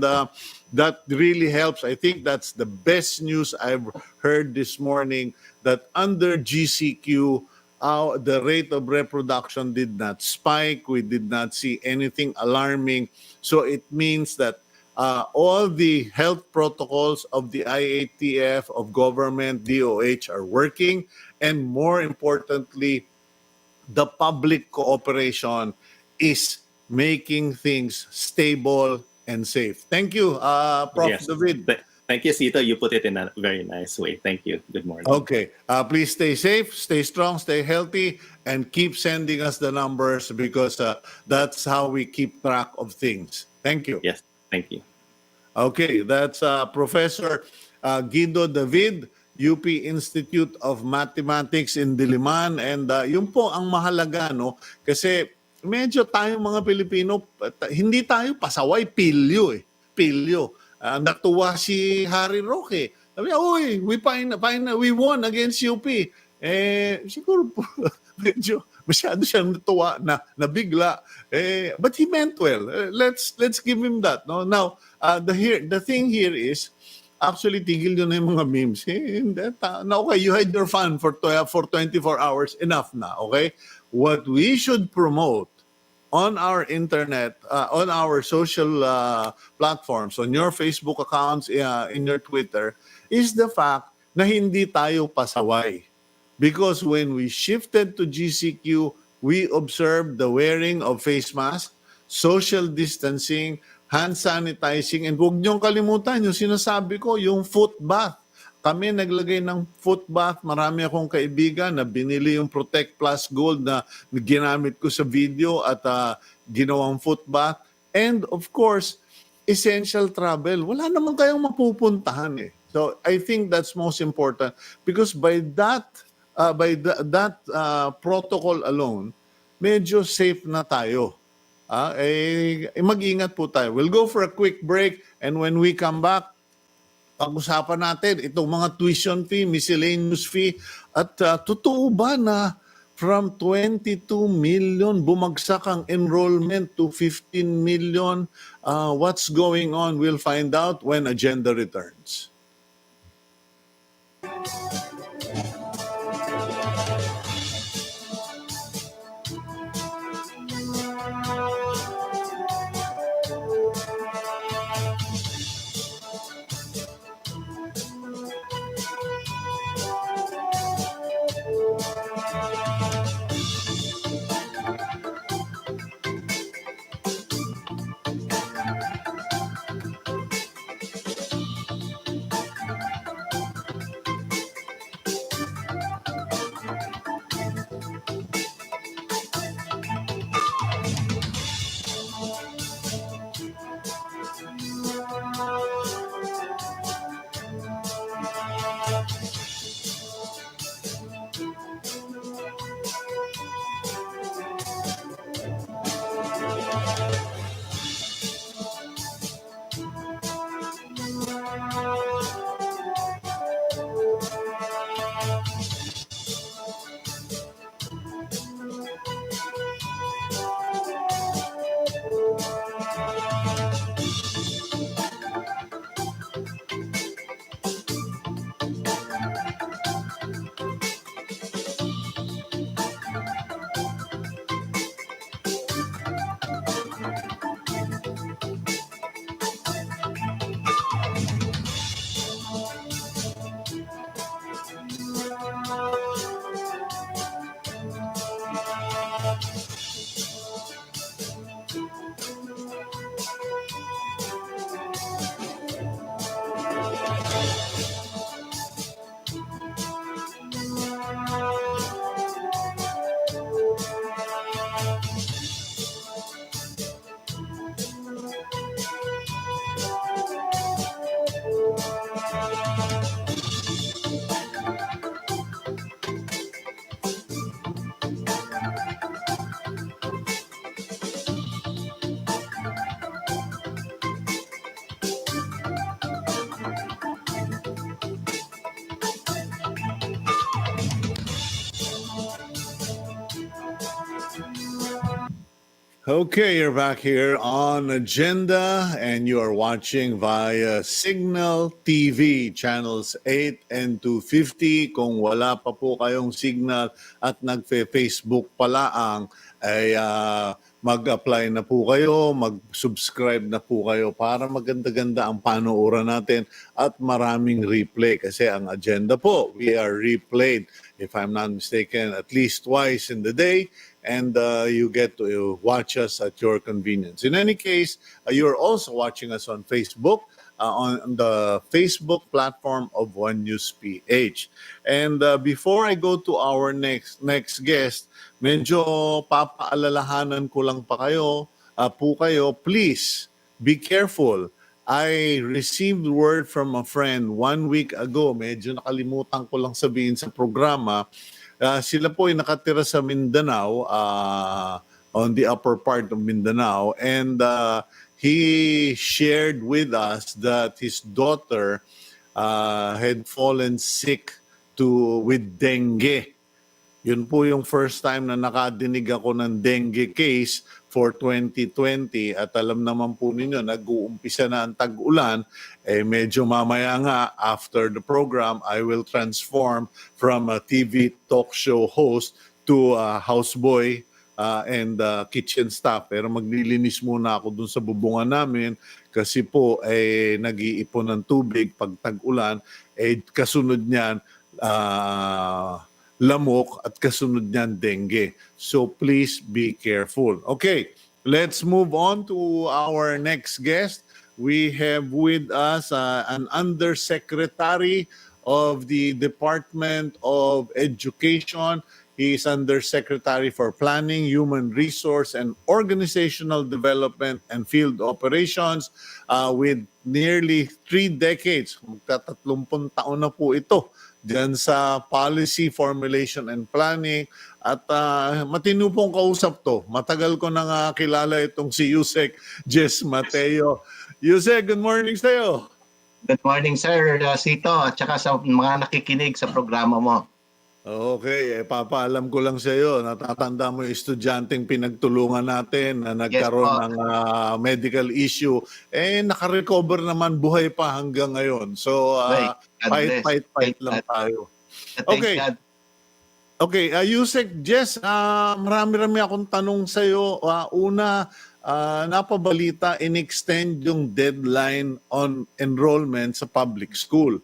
that really helps. I think that's the best news I've heard this morning, that under GCQ, the rate of reproduction did not spike. We did not see anything alarming. So it means that all the health protocols of the IATF, of government, DOH are working. And more importantly, the public cooperation is making things stable and safe. Thank you, Prof. Yes. David. Thank you, Sito. You put it in a very nice way. Thank you. Good morning. Okay. Please stay safe, stay strong, stay healthy, and keep sending us the numbers because that's how we keep track of things. Thank you. Yes. Thank you. Okay. That's Professor Guido David, UP Institute of Mathematics in Diliman. And yun po ang mahalaga, no? Kasi medyo tayong mga Pilipino, hindi tayo pasaway, pilyo eh. Pilyo. Natuwa si Harry Roque. Sabi niya, uy, we won against UP. Siguro po, medyo masyado siyang natuwa na nabigla. But he meant well. Let's give him that. No? Now, the thing here is, actually, tigil nyo na yung mga memes. Okay, you had your fun for 24 hours. Enough na, okay? What we should promote on our internet, on our social platforms, on your Facebook accounts, in your Twitter, is the fact na hindi tayo pasaway. Because when we shifted to GCQ, we observed the wearing of face masks, social distancing, hand sanitizing, and huwag niyong kalimutan yung sinasabi ko, yung foot bath. Kami naglagay ng foot bath. Marami akong kaibigan na binili yung Protect Plus Gold na ginamit ko sa video at ginawang foot bath. And of course, essential travel. Wala naman kayong mapupuntahan eh. So I think that's most important because by that protocol alone, medyo safe na tayo. Mag-ingat po tayo. We'll go for a quick break and when we come back, pag-usapan natin itong mga tuition fee, miscellaneous fee, at totoo ba na from 22 million bumagsak ang enrollment to 15 million? What's going on? We'll find out when Agenda returns. Okay, you're back here on Agenda and you are watching via Signal TV channels 8 and 250. Kung wala pa po kayong Signal at nagfe-Facebook palaang ay mag-apply na po kayo, mag-subscribe na po kayo para maganda-ganda ang panuoran natin at maraming replay kasi ang agenda po, we are replayed, if I'm not mistaken, at least twice in the day. And you get to watch us at your convenience. In any case, you're also watching us on Facebook, on the Facebook platform of One News PH. And before I go to our next guest, medyo papaalalahanan ko lang po kayo, please be careful. I received word from a friend 1 week ago, medyo nakalimutan ko lang sabihin sa programa. Sila po ay nakatira sa Mindanao, on the upper part of Mindanao, and he shared with us that his daughter had fallen sick with dengue. Yun po yung first time na nakadinig ako ng dengue case for 2020 at alam naman po ninyo, nag-uumpisa na ang tag-ulan, medyo mamaya nga after the program, I will transform from a TV talk show host to a houseboy and kitchen staff. Pero maglilinis muna ako dun sa bubungan namin kasi po nag-iipon ng tubig pag tag-ulan, kasunod niyan, lamok at kasunod niyan dengue. So please be careful. Okay, let's move on to our next guest. We have with us an Undersecretary of the Department of Education. He is Undersecretary for Planning, Human Resource and Organizational Development and Field Operations with nearly 3 decades. Magta-30 taon na po ito diyan sa policy formulation and planning at matino pong kausap to. Matagal ko nang kilala itong si Yusek Jess Mateo. Yusek, good morning sa iyo. Good morning, Sir Sito, at saka sa mga nakikinig sa programa mo. Okay, papaalam ko lang sa iyo, natatanda mo yung estudyanteng pinagtulungan natin na nagkaroon ng medical issue, nakarecover naman, buhay pa hanggang ngayon. So, fight lang tayo. Okay. Okay, Yusek, Jess, marami-rami akong tanong sa iyo. Una, napabalita, in-extend yung deadline on enrollment sa public school.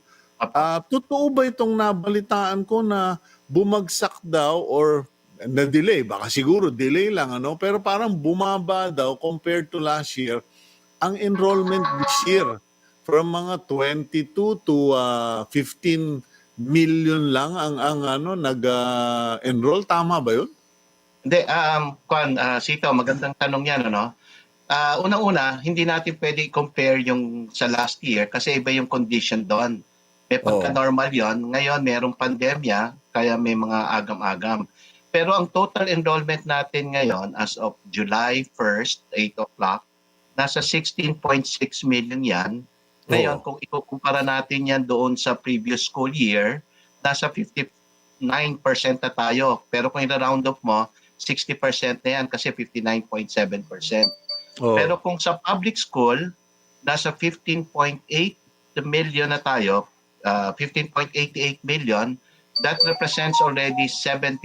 Totoo ba itong nabalitaan ko na bumagsak daw or na-delay? Baka siguro delay lang, pero parang bumaba daw compared to last year ang enrollment this year from mga 22 to 15 million lang ang nag-enroll. Tama ba yun? Hindi, Sito, magandang tanong yan, unang-una, hindi natin pwede compare yung sa last year kasi iba yung condition doon. May pagka-normal yon. Ngayon, mayroong pandemya, kaya may mga agam-agam. Pero ang total enrollment natin ngayon, as of July 1st, 8 o'clock, nasa 16.6 million yan. Ngayon, kung ikukumpara natin yan doon sa previous school year, nasa 59% na tayo. Pero kung i-round up mo, 60% na yan kasi 59.7%. Pero kung sa public school, nasa 15.8 million na tayo, 15.88 million, that represents already 70%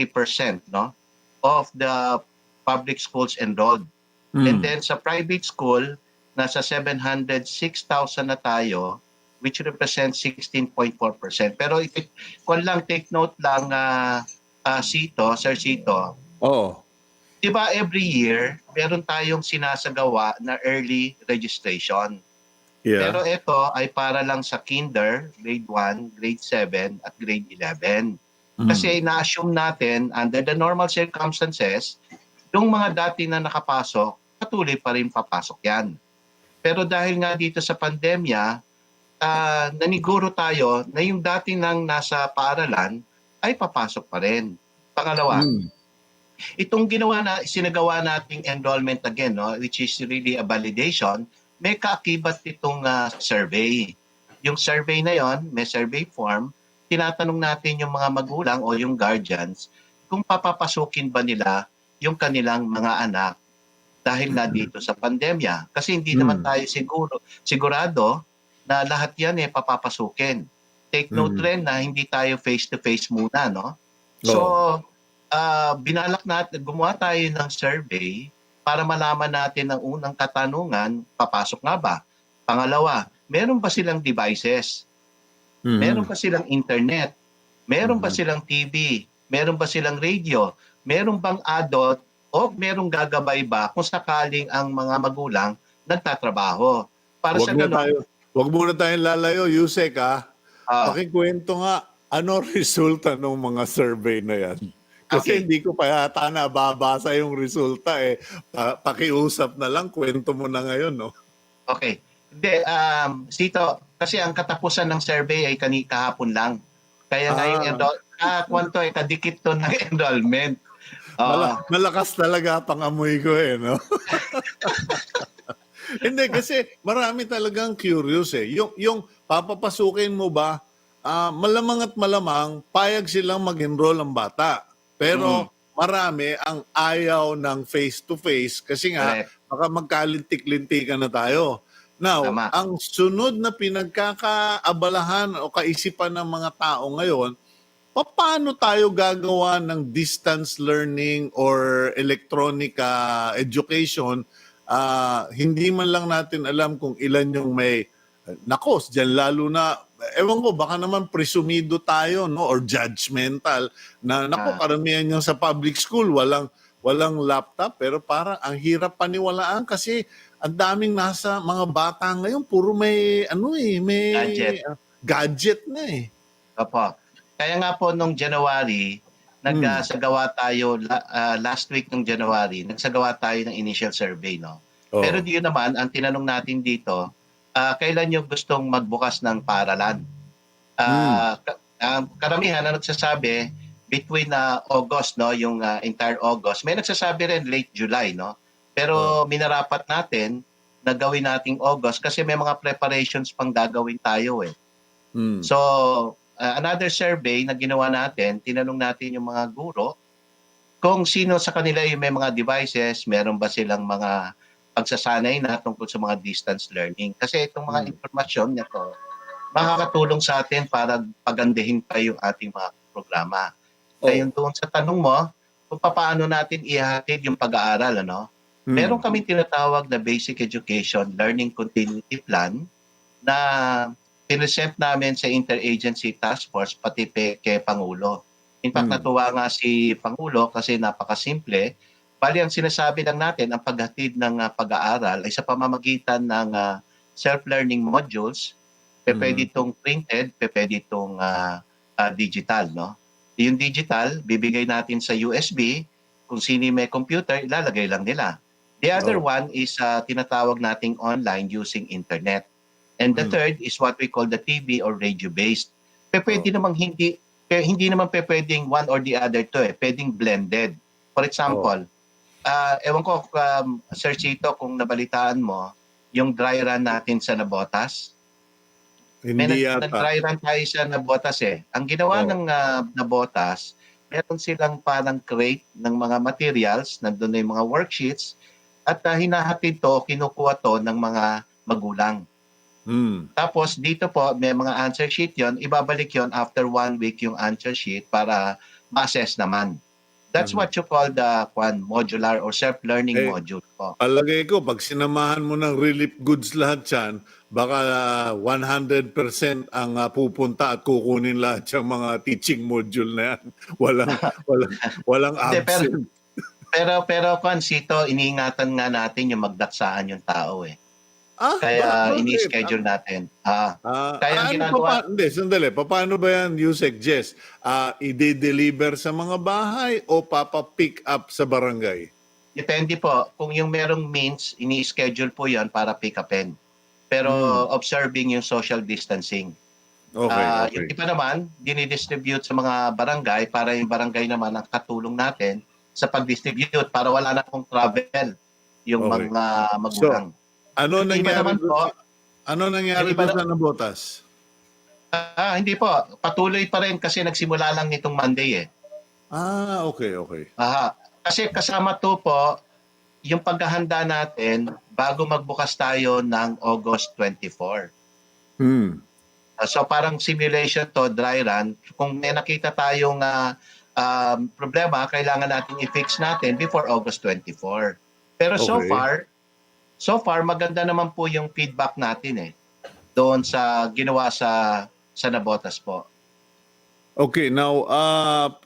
of the public schools enrolled. And then sa private school, nasa 706,000 na tayo, which represents 16.4%. Pero kung lang take note lang, Sir Sito, diba every year, meron tayong sinasagawa na early registration. Yeah. Pero ito ay para lang sa kinder, grade 1, grade 7, at grade 11. Kasi na-assume natin, under the normal circumstances, yung mga dati na nakapasok, patuloy pa rin papasok yan. Pero dahil nga dito sa pandemya, naniguro tayo na yung dati nang nasa paaralan ay papasok pa rin. Pangalawa, itong sinagawa nating enrollment again, which is really a validation, may kaakibat itong survey. Yung survey na yon, may survey form, tinatanong natin yung mga magulang o yung guardians kung papapasukin ba nila yung kanilang mga anak dahil nga dito sa pandemya. Kasi hindi naman tayo sigurado na lahat yan papapasukin. Take note rin na hindi tayo face-to-face muna, no? So, binalak natin, gumawa tayo ng survey para malaman natin ang unang katanungan, papasok nga ba? Pangalawa, meron ba silang devices? Meron ba silang internet? Meron ba silang TV? Meron ba silang radio? Meron bang adult o merong gagabay ba kung sakaling ang mga magulang nagtatrabaho? Para sa ganun. Wag muna tayong lalayo, Yusek, ha? Pakikwento nga, ano resulta ng mga survey na yan? Kasi hindi ko pa yata nababasa yung resulta eh. Pakiusap na lang, kwento mo na ngayon, no? Okay. Hindi, Sito, kasi ang katapusan ng survey ay kahapon lang. Kaya nga yung kwanto ay kadikit to ng enrollment. Malakas talaga pangamoy ko eh, no? Hindi, kasi marami talagang curious eh. Yung papapasukin mo ba, malamang at malamang, payag silang mag-enroll ang bata. Pero marami ang ayaw ng face-to-face kasi nga, baka magkalintik-lintikan na tayo. Now, ang sunod na pinagkakaabalahan o kaisipan ng mga tao ngayon, paano tayo gagawa ng distance learning or electronic education? Hindi man lang natin alam kung ilan yung may nakos dyan, lalo na ewan ko, baka naman presumido tayo, no, or judgmental na karamihan yung sa public school walang laptop, pero parang ang hirap paniwalaan kasi ang daming nasa mga bata ngayon puro may may gadget na eh. Opo. Kaya nga po nung January, nagsagawa tayo last week ng January, nagsagawa tayo ng initial survey, no. Pero diyo naman ang tinanong natin dito, kailan nyo gustong magbukas ng paaralan? Karamihan na nagsasabi between August, no, yung entire August. May nagsasabi rin late July, no. Pero minarapat natin na gawin nating August kasi may mga preparations pang gagawin tayo eh. So, another survey na ginawa natin, tinanong natin yung mga guro kung sino sa kanila yung may mga devices, meron ba silang mga pagsasanay na tungkol sa mga distance learning. Kasi itong mga informasyon nito, makakatulong sa atin para pagandahin pa yung ating mga programa. Kaya doon sa tanong mo, kung paano natin ihatid yung pag-aaral, ano? Meron kami tinatawag na Basic Education Learning Continuity Plan na pinesent namin sa Interagency Task Force pati kay Pangulo. In fact, natuwa nga si Pangulo kasi napakasimple. Bali, ang sinasabi lang natin, ang paghatid ng pag-aaral ay sa pamamagitan ng self-learning modules, pwede itong printed, pwede itong digital. No? Yung digital, bibigay natin sa USB. Kung sino may computer, ilalagay lang nila. The other one is tinatawag nating online using internet. And the third is what we call the TV or radio-based. Pwede namang hindi naman pwedeng one or the other to eh. Pwedeng blended. For example, ewan ko, Sir Chito, kung nabalitaan mo, yung dry run natin sa Nabotas. Hindi yata. Nag-dry run tayo sa Nabotas eh. Ang ginawa ng Nabotas, meron silang parang crate ng mga materials, nandun na yung mga worksheets, at hinahatid to, kinukuha to ng mga magulang. Tapos dito po, may mga answer sheet yon, ibabalik yon after 1 week yung answer sheet para ma-assess naman. That's what you call the modular or self-learning module po. Palagay ko, pag sinamahan mo ng relief goods lahat yan, baka 100% ang pupunta at kukunin lahat yung mga teaching module na yan. Walang absent. Pero Sito, iniingatan nga natin yung magdaksaan yung tao eh. Kaya ini-schedule natin. Kaya ang ginagawa... Sandali. Paano ba yan, Yusek Jess? I-deliver sa mga bahay o papa-pick up sa barangay? Depende po. Kung yung merong means, ini-schedule po yan para pick upin. Pero observing yung social distancing. Okay. Yung iba naman, dinidistribute sa mga barangay para yung barangay naman ang katulong natin sa pag-distribute para wala na pong travel yung mga magulang. Ano nangyari doon sa Nabotas? Hindi po. Patuloy pa rin kasi nagsimula lang nitong Monday eh. Okay. Kasi kasama to po, yung paghahanda natin bago magbukas tayo ng August 24. Hmm. So parang simulation to, dry run. Kung may nakita tayong problema, kailangan natin i-fix natin before August 24. Pero Okay. so far maganda naman po yung feedback natin doon sa ginawa sa Nabotas po. Okay, now,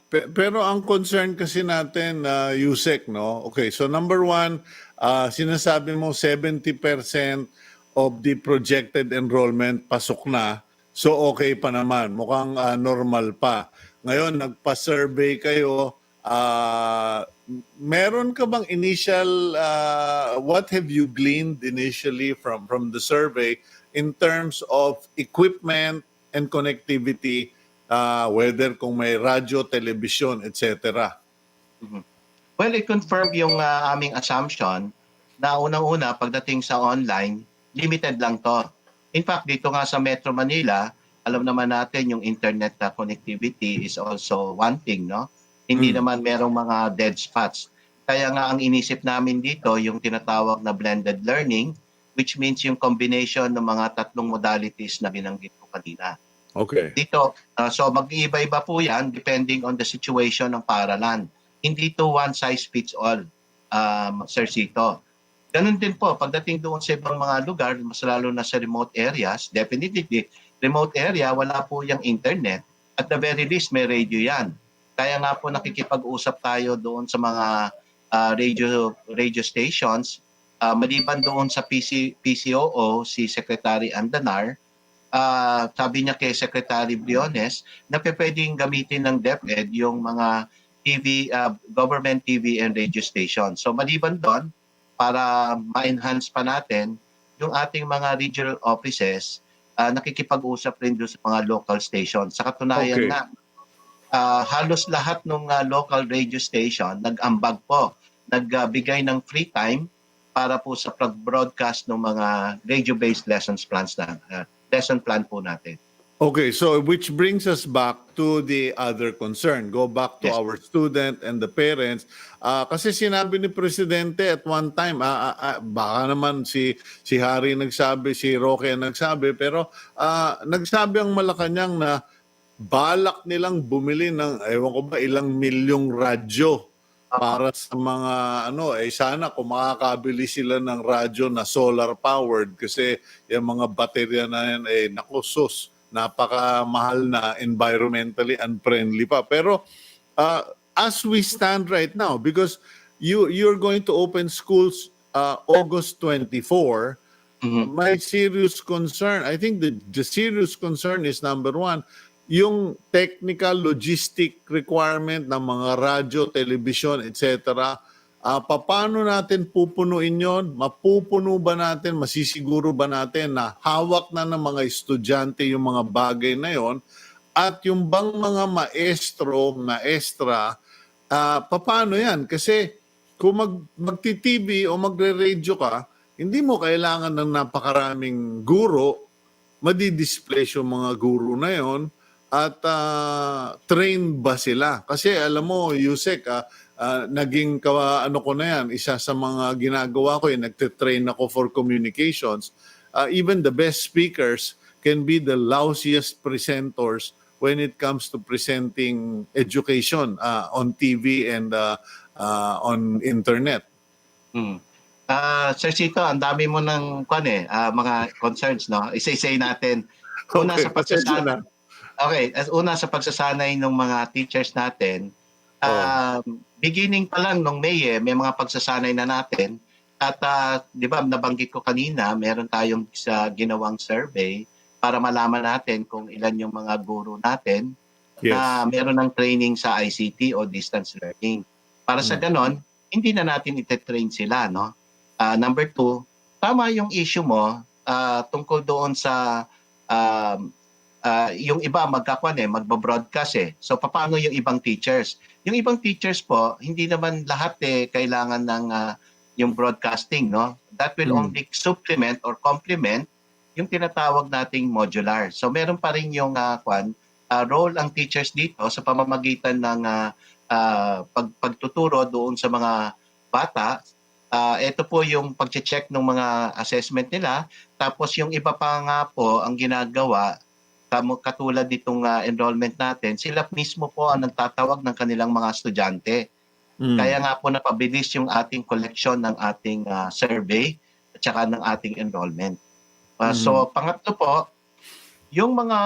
pero ang concern kasi natin, Yusek, no? Okay, so number one, sinasabi mo 70% of the projected enrollment pasok na. So okay pa naman, mukhang normal pa. Ngayon, nagpa-survey kayo, meron ka bang initial, what have you gleaned initially from the survey in terms of equipment and connectivity, whether kung may radyo, television, etc. Mhm. Well, i-confirm yung aming assumption na unang-una pagdating sa online, limited lang to. In fact, dito nga sa Metro Manila, alam naman natin yung internet connectivity is also one thing, no? Hindi naman merong mga dead spots. Kaya nga ang inisip namin dito yung tinatawag na blended learning, which means yung combination ng mga tatlong modalities na binanggit ko kanina. Okay. Dito, so mag-iiba-iba po yan depending on the situation ng paaralan. Hindi to one size fits all, Sir Sito. Ganun din po, pagdating doon sa ibang mga lugar, mas lalo na sa remote areas, definitely, remote area, wala po yung internet. At the very least, may radio yan. Kaya nga po nakikipag-usap tayo doon sa mga radio stations. Maliban doon sa PCOO, si Secretary Andanar, sabi niya kay Secretary Briones na pwedeng gamitin ng DepEd yung mga TV, government TV and radio station. So maliban doon, para ma-enhance pa natin yung ating mga regional offices, nakikipag-usap rin doon sa mga local stations. Sa katunayan Okay. nga, halos lahat ng local radio station nag-ambag po, nagbigay ng free time para po sa broadcast ng mga radio-based lessons plans na lesson plan po natin. Okay, so which brings us back to the other concern. Go back to Yes. our student and the parents. Kasi sinabi ni Presidente at one time, baka naman si Harry nagsabi, si Roque nagsabi, pero nagsabi ang Malacanang na balak nilang bumili ng, ewan ko ba, ilang milyong radyo para sa mga sana kung makakabili sila ng radyo na solar powered kasi yung mga baterya na yan naku sus, napakamahal na, environmentally unfriendly pa. Pero as we stand right now, because you're going to open schools August 24, my serious concern, I think the serious concern is number one, yung technical logistic requirement ng mga radyo, television, etc. Paano natin pupunuin yon? Mapupuno ba natin? Masisiguro ba natin na hawak na ng mga estudyante yung mga bagay na yon? At yung bang mga maestro, maestra, paano yan? Kasi kung magti-TV o magre-radio ka, hindi mo kailangan ng napakaraming guro, madi-displace yung mga guro na yon. At trained ba sila? Kasi alam mo, Yusek, naging ano ko na yan, isa sa mga ginagawa ko, nagtitrain ako for communications. Even the best speakers can be the lousiest presenters when it comes to presenting education on TV and on internet. Sir Sito, ang dami mo ng mga concerns, no? Isa-isay natin. Una Okay, sa pasensya na. Okay, una sa pagsasanay ng mga teachers natin, beginning pa lang nung May, may mga pagsasanay na natin. At di ba, nabanggit ko kanina, meron tayong ginawang survey para malaman natin kung ilan yung mga guro natin na meron ng training sa ICT o distance learning. Para sa ganon, hindi na natin ite-train sila, no? Number two, tama yung issue mo tungkol doon sa yung iba magba-broadcast So paano yung ibang teachers? Yung ibang teachers po, hindi naman lahat kailangan ng yung broadcasting, no? That will only supplement or complement yung tinatawag nating modular. So meron pa rin yung role ang teachers dito sa pamamagitan ng pagtuturo doon sa mga bata Ito po yung pag-check ng mga assessment nila. Tapos yung iba pa nga po ang ginagawa, katulad nitong enrollment natin, sila mismo po ang nagtatawag ng kanilang mga estudyante. Kaya nga po napabilis yung ating collection ng ating survey at saka ng ating enrollment. So pangatlo po, yung mga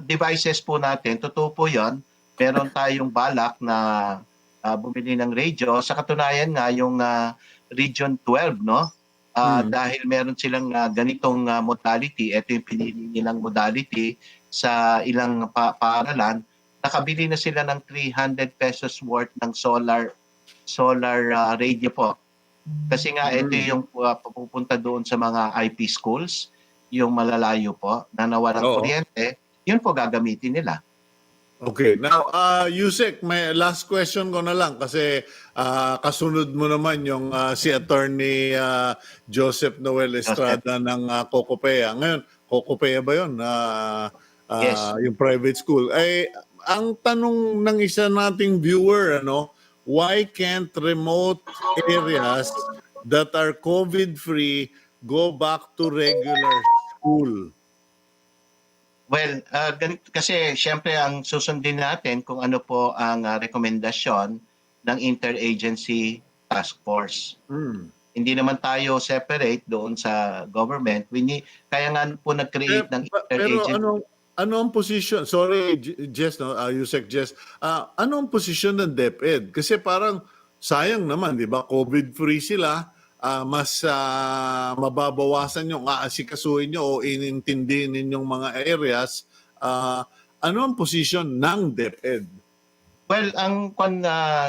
devices po natin, totoo po yun, meron tayong balak na bumili ng radio. Sa katunayan nga, yung Region 12, no? Dahil meron silang ganitong modality, ito yung pinili nilang modality sa ilang paaralan, nakabili na sila ng 300 pesos worth ng solar radio po. Kasi nga ito yung pupunta doon sa mga IP schools, yung malalayo po, na nawalang kuryente, yun po gagamitin nila. Okay. Now, Yusek, may last question ko na lang kasi kasunod mo naman yung si Attorney Joseph Noel Estrada ng COCOPEA. Ngayon, COCOPEA ba yun? Yes. Yung private school. Ay, ang tanong ng isa nating viewer, why can't remote areas that are COVID-free go back to regular school? Well, kasi siyempre ang susundin natin kung ano po ang rekomendasyon ng Interagency Task Force. Hindi naman tayo separate doon sa government. Kaya nga po nag-create ng Interagency. Pero ano ang position? Sorry, Jess, Yusek Jess. Ano ang position ng DepEd? Kasi parang sayang naman, di ba? COVID-free sila. Mas mababawasan yung aasikasuhin nyo o inintindihin ninyong mga areas. Ano ang position ng DepEd? Well, ang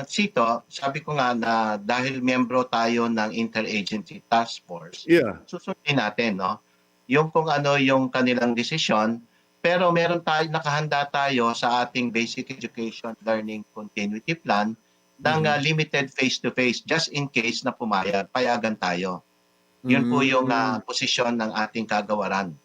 Sito, sabi ko nga na dahil miyembro tayo ng Interagency Task Force, susundin natin, no? Yung kung ano yung kanilang desisyon, pero nakahanda tayo sa ating Basic Education Learning Continuity Plan ng limited face-to-face just in case na payagan tayo. Yun po yung posisyon ng ating kagawaran.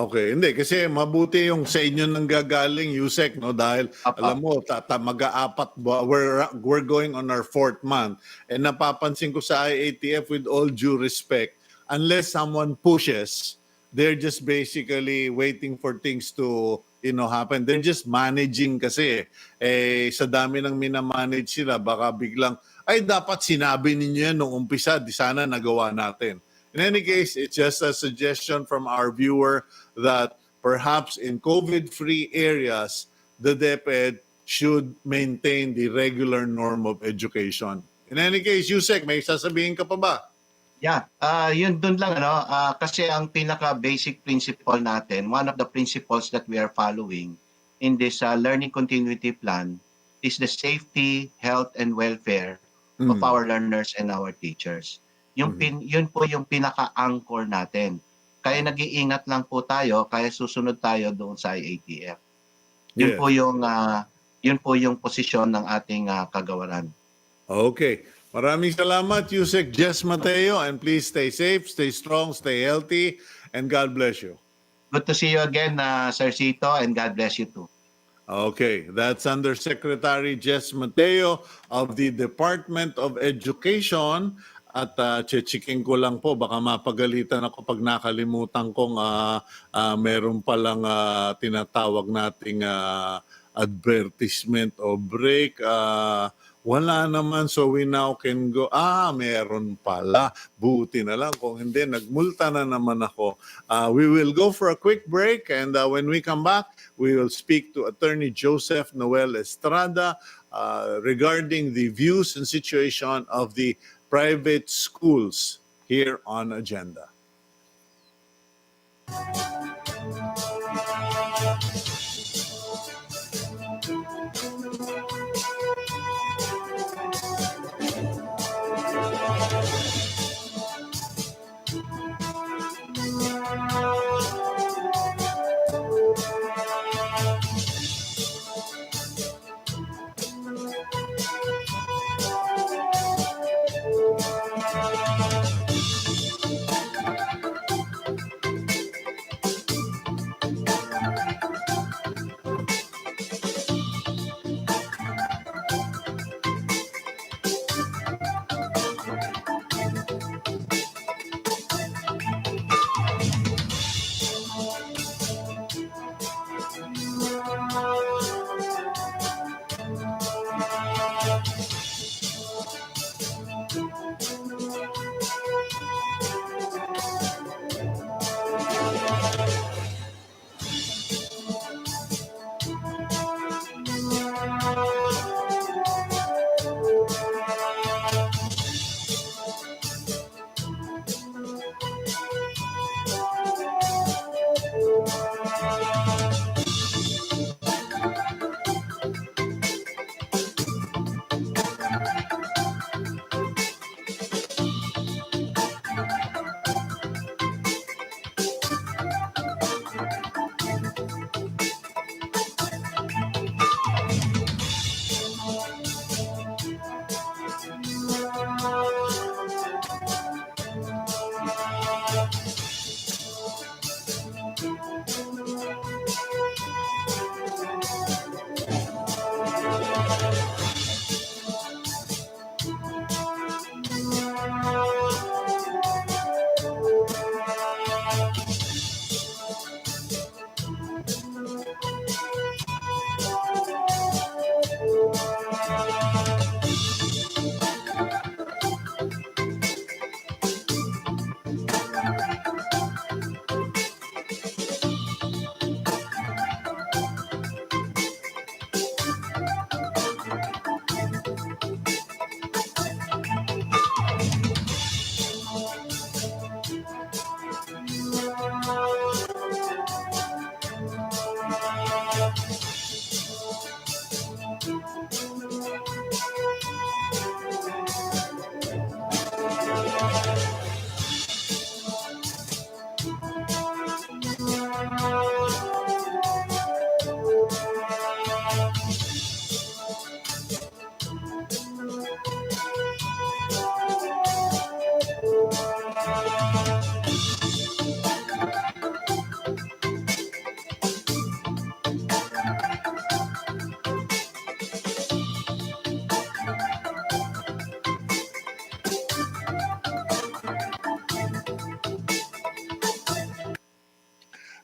Okay. Hindi, kasi mabuti yung sa inyo nang gagaling, Yusek, no? Dahil alam mo, mag-aapat, we're going on our 4th month. And napapansin ko sa IATF, with all due respect, unless someone pushes, they're just basically waiting for things to happen. They're just managing kasi. Sa dami ng minamanage sila, baka biglang, ay dapat sinabi ninyo yan nung umpisa, di sana nagawa natin. In any case, it's just a suggestion from our viewer that perhaps in COVID-free areas, the DepEd should maintain the regular norm of education. In any case, Yusek, may sasabihin ka pa ba? Yeah, yun dun lang kasi ang pinaka-basic principle natin, one of the principles that we are following in this learning continuity plan is the safety, health, and welfare of our learners and our teachers. Yun po yung pinaka-anchor natin. Kaya nag-iingat lang po tayo, kaya susunod tayo doon sa IATF. Yun po yung posisyon ng ating kagawaran. Okay. Maraming salamat, Yusek Jess Mateo, and please stay safe, stay strong, stay healthy, and God bless you. Good to see you again, Sir Sito, and God bless you too. Okay, that's Undersecretary Jess Mateo of the Department of Education. At chichiking ko lang po, baka mapagalitan ako pag nakalimutan kong meron palang tinatawag nating advertisement o break. Wala naman, so we now can go. Meron pala. Buti na lang. Kung hindi, nagmulta na naman ako. We will go for a quick break, and when we come back, we will speak to Attorney Joseph Noel Estrada regarding the views and situation of the private schools here on Agenda.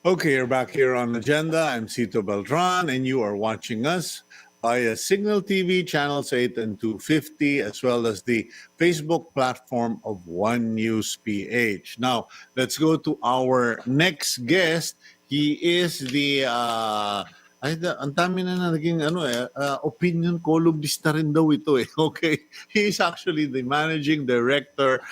Okay, you're back here on Agenda. I'm Cito Beltran, and you are watching us via Signal TV channels 8 and 250, as well as the Facebook platform of One News PH. Now, let's go to our next guest. He is the ang dami na naging opinion columnista rin daw ito eh. Okay. He is actually the Managing Director,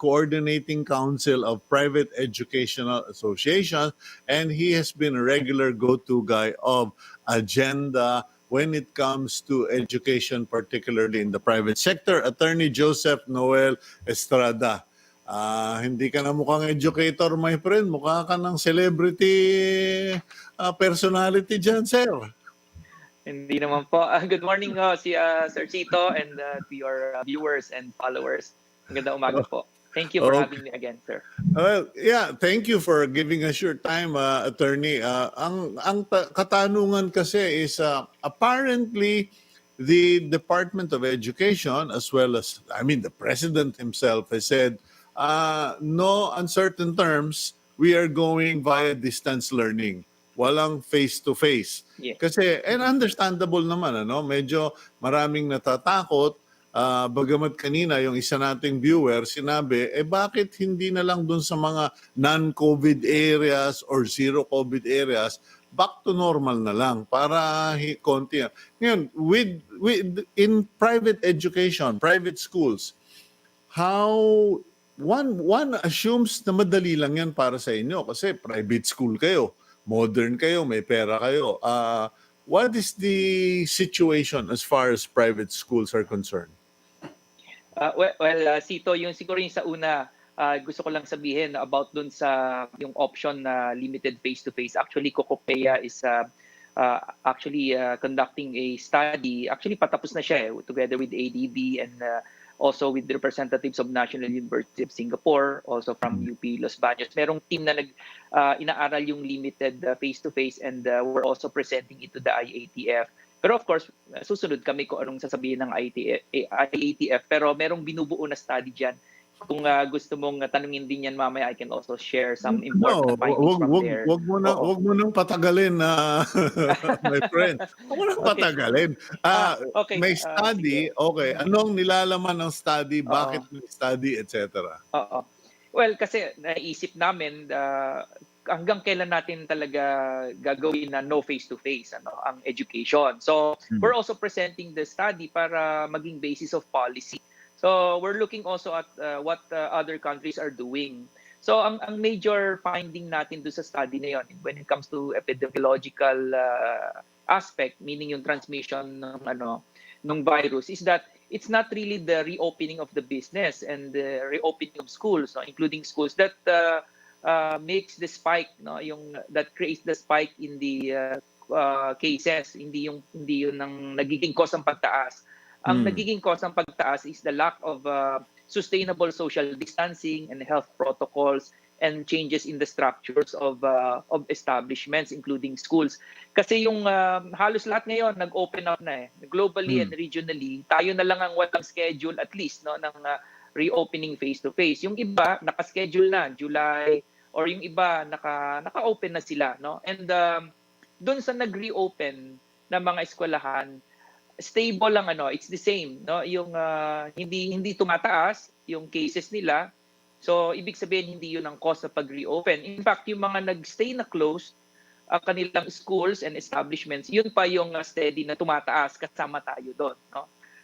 Coordinating Council of Private Educational Associations, and he has been a regular go-to guy of Agenda when it comes to education, particularly in the private sector. Attorney Joseph Noel Estrada. Hindi ka na mukhang educator, my friend. Mukha ka ng celebrity personality dyan, sir. Hindi naman po. Good morning Sir Chito and to your viewers and followers. Magandang umaga po. Thank you for having me again, sir. Well, yeah, thank you for giving us your time, Attorney. Ang katanungan kasi is apparently the Department of Education, as well as, the President himself has said, no uncertain terms, we are going via distance learning. Walang face-to-face. Yeah. Kasi, and understandable naman, medyo maraming natatakot. Bagamat kanina yung isa nating viewer sinabi, bakit hindi na lang dun sa mga non-COVID areas or zero-COVID areas, back to normal na lang para konti. Ngayon, in private education, private schools, how one assumes na madali lang yan para sa inyo kasi private school kayo, modern kayo, may pera kayo. What is the situation as far as private schools are concerned? Sito, siguro yung sa una, gusto ko lang sabihin about dun sa yung option na limited face-to-face. Actually, COCOPEA is actually conducting a study. Actually, patapos na siya together with ADB and also with the representatives of National University of Singapore, also from UP Los Baños. Merong team na inaaral yung limited face-to-face and we're also presenting it to the IATF. Pero of course, susunod kami kung anong sasabihin ng IATF. Pero merong binubuo na study dyan. Kung gusto mong tanungin din yan mamaya, I can also share some important findings from there. Wag mo nang patagalin na my friend. Wag mo nang patagalin. Okay. May study, okay. Anong nilalaman ng study, bakit may study, etc. Well, kasi naisip namin hanggang kailan natin talaga gagawin na no face-to-face ang education. So, we're also presenting the study para maging basis of policy. So, we're looking also at what other countries are doing. So, ang major finding natin doon sa study na yun, when it comes to epidemiological aspect, meaning yung transmission ng virus, is that it's not really the reopening of the business and the reopening of schools, including schools, that makes the spike, that creates the spike in the cases. Hindi yun ang nagiging cause ng pagtaas. Ang nagiging cause ng pagtaas is the lack of sustainable social distancing and health protocols and changes in the structures of establishments, including schools. Kasi yung halos lahat ngayon nag-open up na globally and regionally. Tayo na lang ang walang schedule at least ng reopening face-to-face. Yung iba naka-schedule na July, or yung iba naka-open na sila, And doon sa nag-reopen na mga eskwelahan, stable lang it's the same, yung hindi tumataas yung cases nila. So ibig sabihin hindi yun ang cause sa pag-reopen. In fact, yung mga nag-stay na closed kanilang schools and establishments, yun pa yung steady na tumataas kasama tayo doon,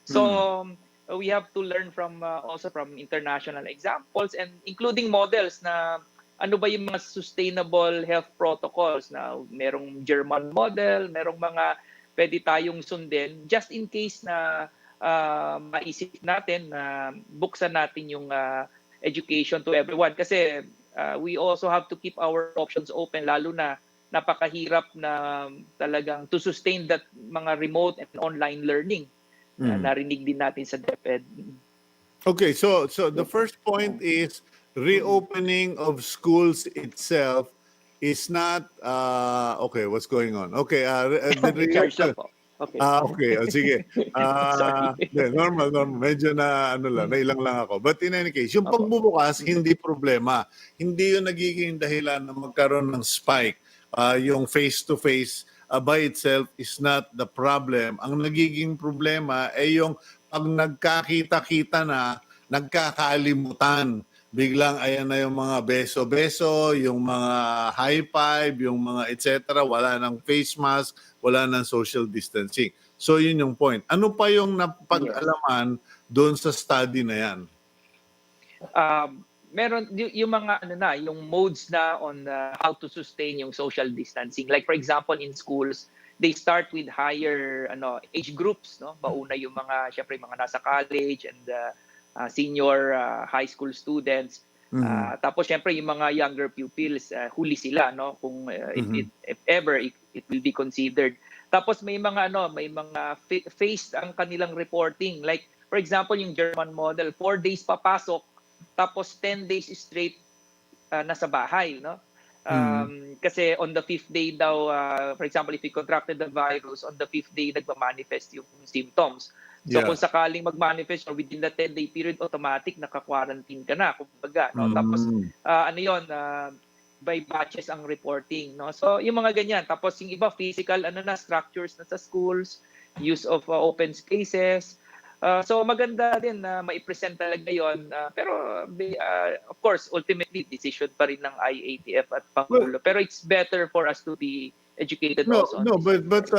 So we have to learn from also from international examples and including models na ano ba yung mga sustainable health protocols na merong German model, merong mga pwede tayong sundin just in case na maisip natin na buksan natin yung education to everyone. Kasi we also have to keep our options open, lalo na napakahirap na talagang to sustain that mga remote and online learning. Narinig din natin sa DepEd. Okay, so the first point is reopening of schools itself is not okay, what's going on? Okay, okay, sige. Normal. Medyo na nailang lang ako. But in any case, yung pagbubukas hindi problema. Hindi 'yung nagiging dahilan na magkaroon ng spike. yung face-to-face by itself is not the problem. Ang nagiging problema ay yung pag nagkakita-kita na, nagkakalimutan. Biglang ayan na yung mga beso-beso, yung mga high five, yung mga etc. Wala ng face mask, wala ng social distancing. So yun yung point. Ano pa yung napag-alaman doon sa study na yan? Meron yung mga yung modes na on how to sustain yung social distancing. Like for example in schools, they start with higher age groups, no? Bauna yung mga syempre mga nasa college and senior high school students. Tapos syempre yung mga younger pupils, huli sila, no? Kung if ever it will be considered. Tapos may mga phased ang kanilang reporting. Like for example yung German model, 4 days papasok, tapos 10 days straight nasa bahay, no? Kasi on the 5th day daw, for example, if you contracted the virus, on the 5th day nagma-manifest yung symptoms. So kung sakaling mag-manifest or within the 10-day period, automatic naka-quarantine ka na, kumbaga, no? Tapos by batches ang reporting, no? So yung mga ganyan. Tapos yung iba physical structures na sa schools, use of open spaces. So maganda din na mai-present talaga yon, pero of course ultimately decision pa rin ng IATF at Pangulo, pero it's better for us to be educated also on this. But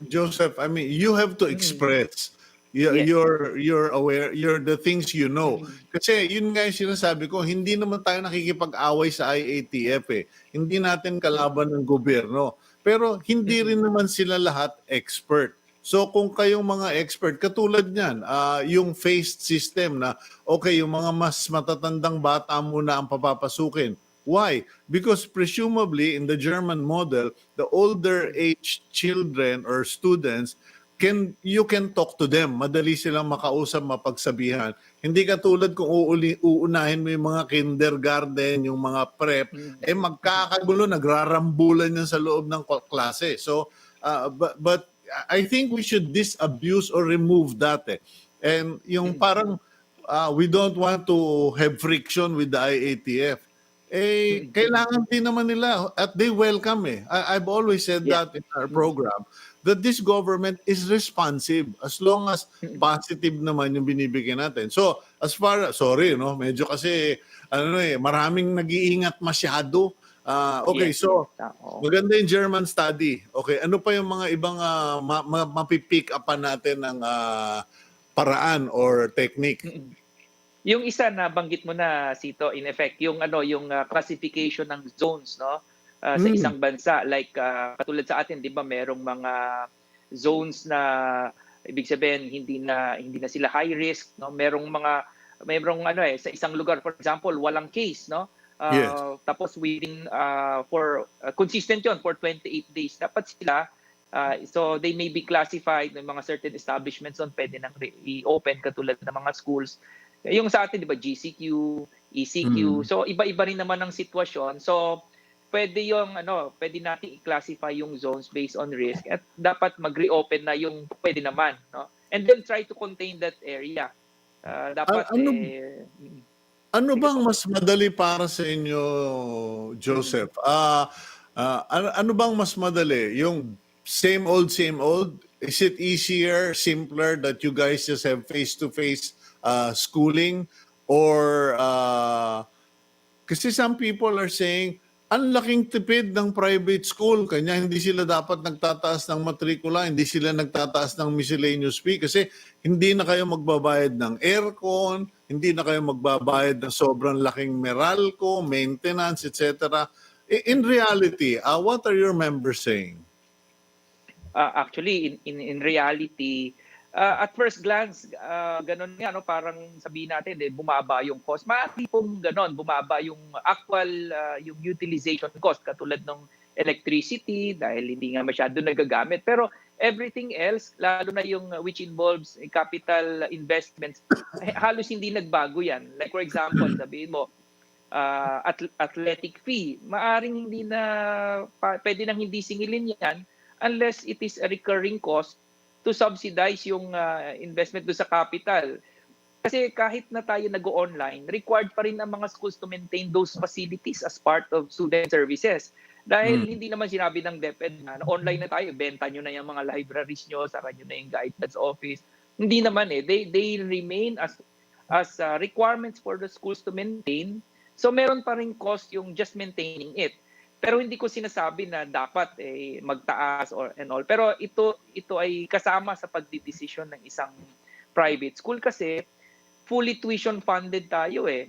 Joseph, I mean, you have to express Yes. you're aware, you're the things you know. Kasi yun nga yung sinasabi ko, hindi naman tayo nakikipag-away sa IATF eh. Hindi natin kalaban ng gobyerno. Pero hindi rin naman sila lahat expert. So kung kayong mga expert, katulad niyan, yung phased system na, okay, yung mga mas matatandang bata muna ang papapasukin. Why? Because presumably in the German model, the older age children or students, you can talk to them. Madali silang makausap, mapagsabihan. Hindi katulad kung uunahin mo yung mga kindergarten, yung mga prep, magkakagulo, nagrarambulan yan sa loob ng klase. So, but I think we should disabuse or remove that. And yung parang we don't want to have friction with the IATF. Kailangan din naman nila at they welcome I've always said that in our program that this government is responsive as long as positive naman yung binibigyan natin. So, as far sorry medyo kasi maraming nag-iingat masyado. Okay, so maganda yung German study. Okay, ano pa yung mga ibang mapipick upan natin ng paraan or technique? Yung isa na banggit mo na, Sito, in effect, yung classification ng zones, no? Sa isang bansa, like katulad sa atin, 'di ba, merong mga zones na ibig sabihin hindi na sila high risk, no? Merong sa isang lugar, for example, walang case, no? Yes. Tapos within for consistent yon for 28 days dapat sila so they may be classified ng mga certain establishments on pwede nang i-open katulad ng mga schools. Yung sa atin, di ba, GCQ, ECQ. So iba-iba rin naman ang sitwasyon. So pwede natin i-classify yung zones based on risk at dapat mag-reopen na yung pwede naman, no? And then try to contain that area. Dapat ano bang mas madali para sa inyo, Joseph? Ano bang mas madali? Yung same old? Is it easier, simpler that you guys just have face-to-face schooling? Or kasi some people are saying, ang laking tipid ng private school, kanya hindi sila dapat nagtataas ng matrikula, hindi sila nagtataas ng miscellaneous fee kasi hindi na kayo magbabayad ng aircon, hindi na kayo magbabayad ng sobrang laking Meralco, maintenance, etc. In reality, what are your members saying? Actually, in reality, at first glance, ganun nga, parang sabihin natin, bumaba yung cost. Maaari pong ganun, bumaba yung actual, yung utilization cost, katulad ng electricity, dahil hindi nga masyado nagagamit. Pero everything else, lalo na yung which involves capital investments, halos hindi nagbago yan. Like for example, sabihin mo, athletic fee, maaring hindi na, pwede nang hindi singilin yan unless it is a recurring cost to subsidize yung investment do sa capital. Kasi kahit na tayo nag-online, required pa rin ang mga schools to maintain those facilities as part of student services. Dahil hindi naman sinabi ng DepEd na online na tayo, benta nyo na yung mga libraries nyo, saka nyo na yung guidance office. Hindi naman eh. They remain as requirements for the schools to maintain. So meron pa rin cost yung just maintaining it. Pero hindi ko sinasabi na dapat magtaas and all. Pero ito ay kasama sa pagdidesisyon ng isang private school kasi fully tuition funded tayo eh.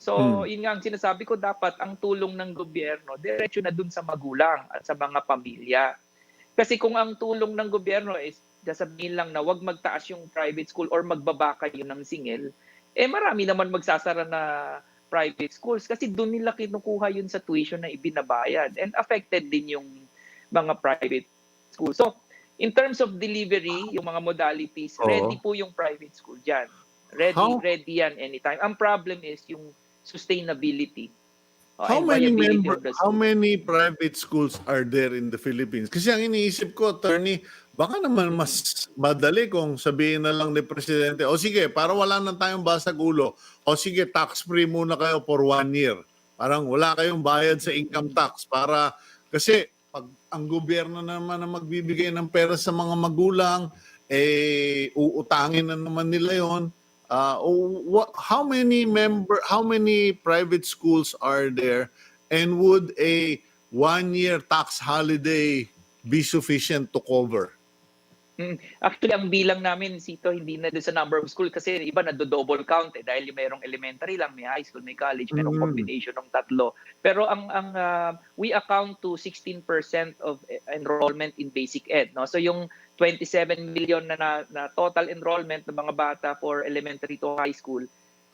So, yun nga ang sinasabi ko, dapat ang tulong ng gobyerno diretso na dun sa magulang at sa mga pamilya. Kasi kung ang tulong ng gobyerno is sasabihin lang na wag magtaas yung private school or magbaba kayo ng singil, marami naman magsasara na private schools kasi doon nila kinukuha yun sa tuition na ibinabayad and affected din yung mga private schools. So, in terms of delivery, yung mga modalities, ready po yung private school dyan. Ready yan anytime. Ang problem is yung sustainability. How many private schools are there in the Philippines? Kasi ang iniisip ko, attorney, baka naman mas madali kung sabihin na lang ni Presidente, o sige, para wala na tayong basag ulo, o sige, tax-free muna kayo for 1 year. Parang wala kayong bayad sa income tax para, kasi pag ang gobyerno naman na magbibigay ng pera sa mga magulang, uutangin na naman nila yon. How many private schools are there, and would a 1-year tax holiday be sufficient to cover? Actually, ang bilang namin, Sito, hindi na doon sa number of school kasi iba na-double count dahil yung mayroong elementary lang, may high school, may college, mayroong combination ng tatlo. Pero we account to 16% of enrollment in basic ed. No? So yung 27 million na total enrollment ng mga bata for elementary to high school,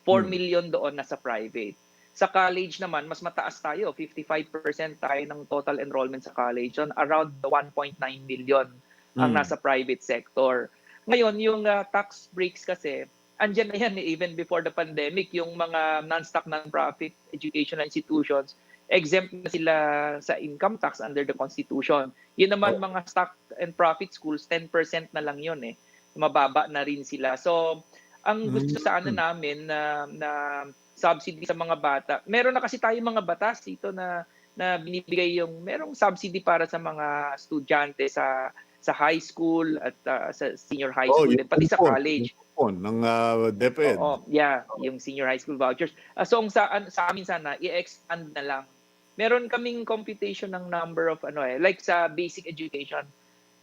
4 million doon nasa private. Sa college naman, mas mataas tayo, 55% tayo ng total enrollment sa college, on around 1.9 million ang nasa private sector. Ngayon, yung tax breaks kasi, andyan na yan even before the pandemic, yung mga non-stock non-profit educational institutions, exempt na sila sa income tax under the Constitution. Yun naman mga stock and profit schools, 10% na lang yun eh. Mababa na rin sila. So, ang gusto sa namin na subsidy sa mga bata, meron na kasi tayo mga batas dito na binibigay yung merong subsidy para sa mga estudyante sa high school at sa senior high school din, pati sa college. Ng DepEd. Yung senior high school vouchers. So sa amin sana i-expand na lang. Meron kaming computation ng number of like sa basic education,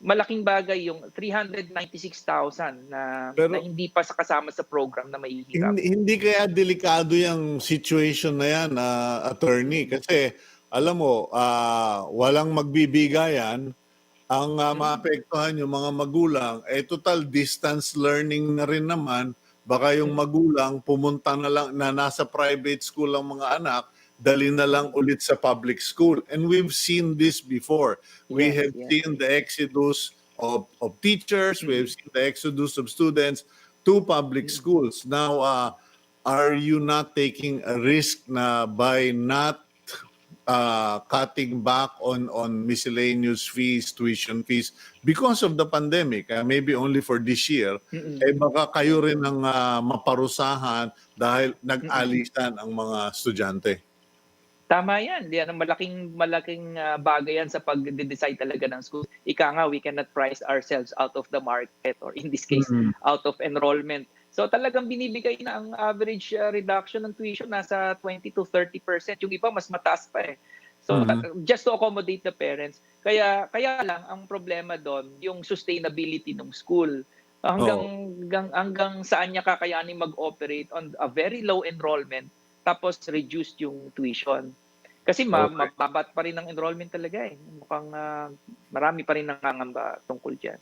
malaking bagay yung 396,000 na hindi pa kasama sa program na mahihirap. Hindi kaya delikado yung situation na yan, attorney, kasi alam mo, walang magbibigayan. Ang maapektuhan yung mga magulang, total distance learning na rin naman. Baka yung magulang pumunta na lang na nasa private school ang mga anak, dali na lang ulit sa public school. And we've seen this before. We have seen the exodus of teachers, we have seen the exodus of students to public schools. Now, are you not taking a risk na by not cutting back on miscellaneous fees, tuition fees because of the pandemic, maybe only for this year, baka kayo rin ang maparusahan dahil nag-alisan ang mga estudyante? Tama yan. Yan ang malaking bagay yan sa pag-decide talaga ng school. Ika nga, we cannot price ourselves out of the market or in this case, out of enrollment. So talagang binibigay na ang average reduction ng tuition nasa 20 to 30%. Yung iba mas mataas pa eh. So just to accommodate the parents. Kaya lang ang problema doon yung sustainability ng school. Hanggang saan niya kakayanin mag-operate on a very low enrollment tapos reduced yung tuition. Kasi mababat pa rin ang enrollment talaga eh. Mukhang marami pa rin nangangamba tungkol dyan.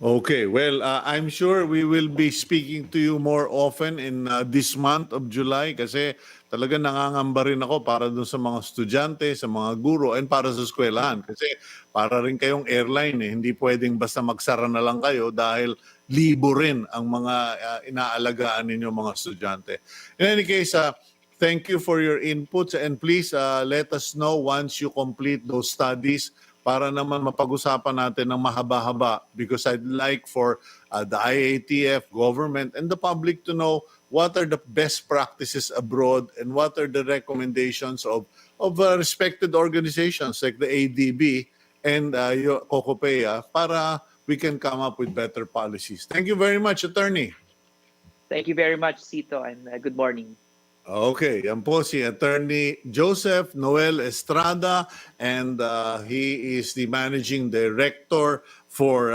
Okay, well, I'm sure we will be speaking to you more often in this month of July kasi talaga nangangamba rin ako para dun sa mga estudyante, sa mga guro, and para sa eskwelahan. Kasi para rin kayong airline hindi pwedeng basta magsara na lang kayo dahil libo rin ang mga inaalagaan ninyo mga estudyante. In any case, thank you for your inputs and please let us know once you complete those studies para naman mapag-usapan natin ng mahaba-haba because I'd like for the IATF, government, and the public to know what are the best practices abroad and what are the recommendations of respected organizations like the ADB and your COCOPEA para we can come up with better policies. Thank you very much, Attorney. Thank you very much, Sito, and good morning. Okay, yan po si Attorney Joseph Noel Estrada, and he is the Managing Director for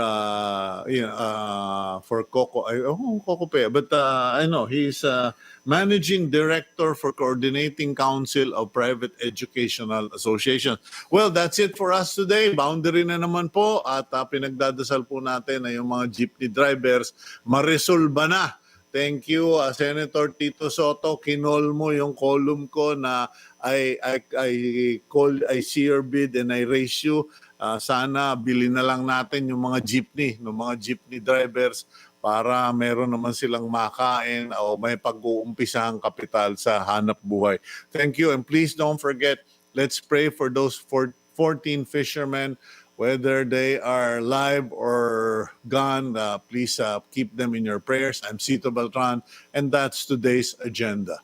COCOPEA, but I know he's Managing Director for Coordinating Council of Private Educational Associations. Well, that's it for us today. Boundary na naman po at pinagdadasal po natin na yung mga jeepney drivers maresolba na. Thank you, Senator Tito Soto. Kinol mo yung column ko na I see your bid and I raise you. Sana bilhin na lang natin yung mga jeepney, ng mga jeepney drivers para meron naman silang makain o may pag-uumpisahang kapital sa hanap buhay. Thank you, and please don't forget, let's pray for those 14 fishermen. Whether they are live or gone, please keep them in your prayers. I'm Cito Beltran, and that's today's agenda.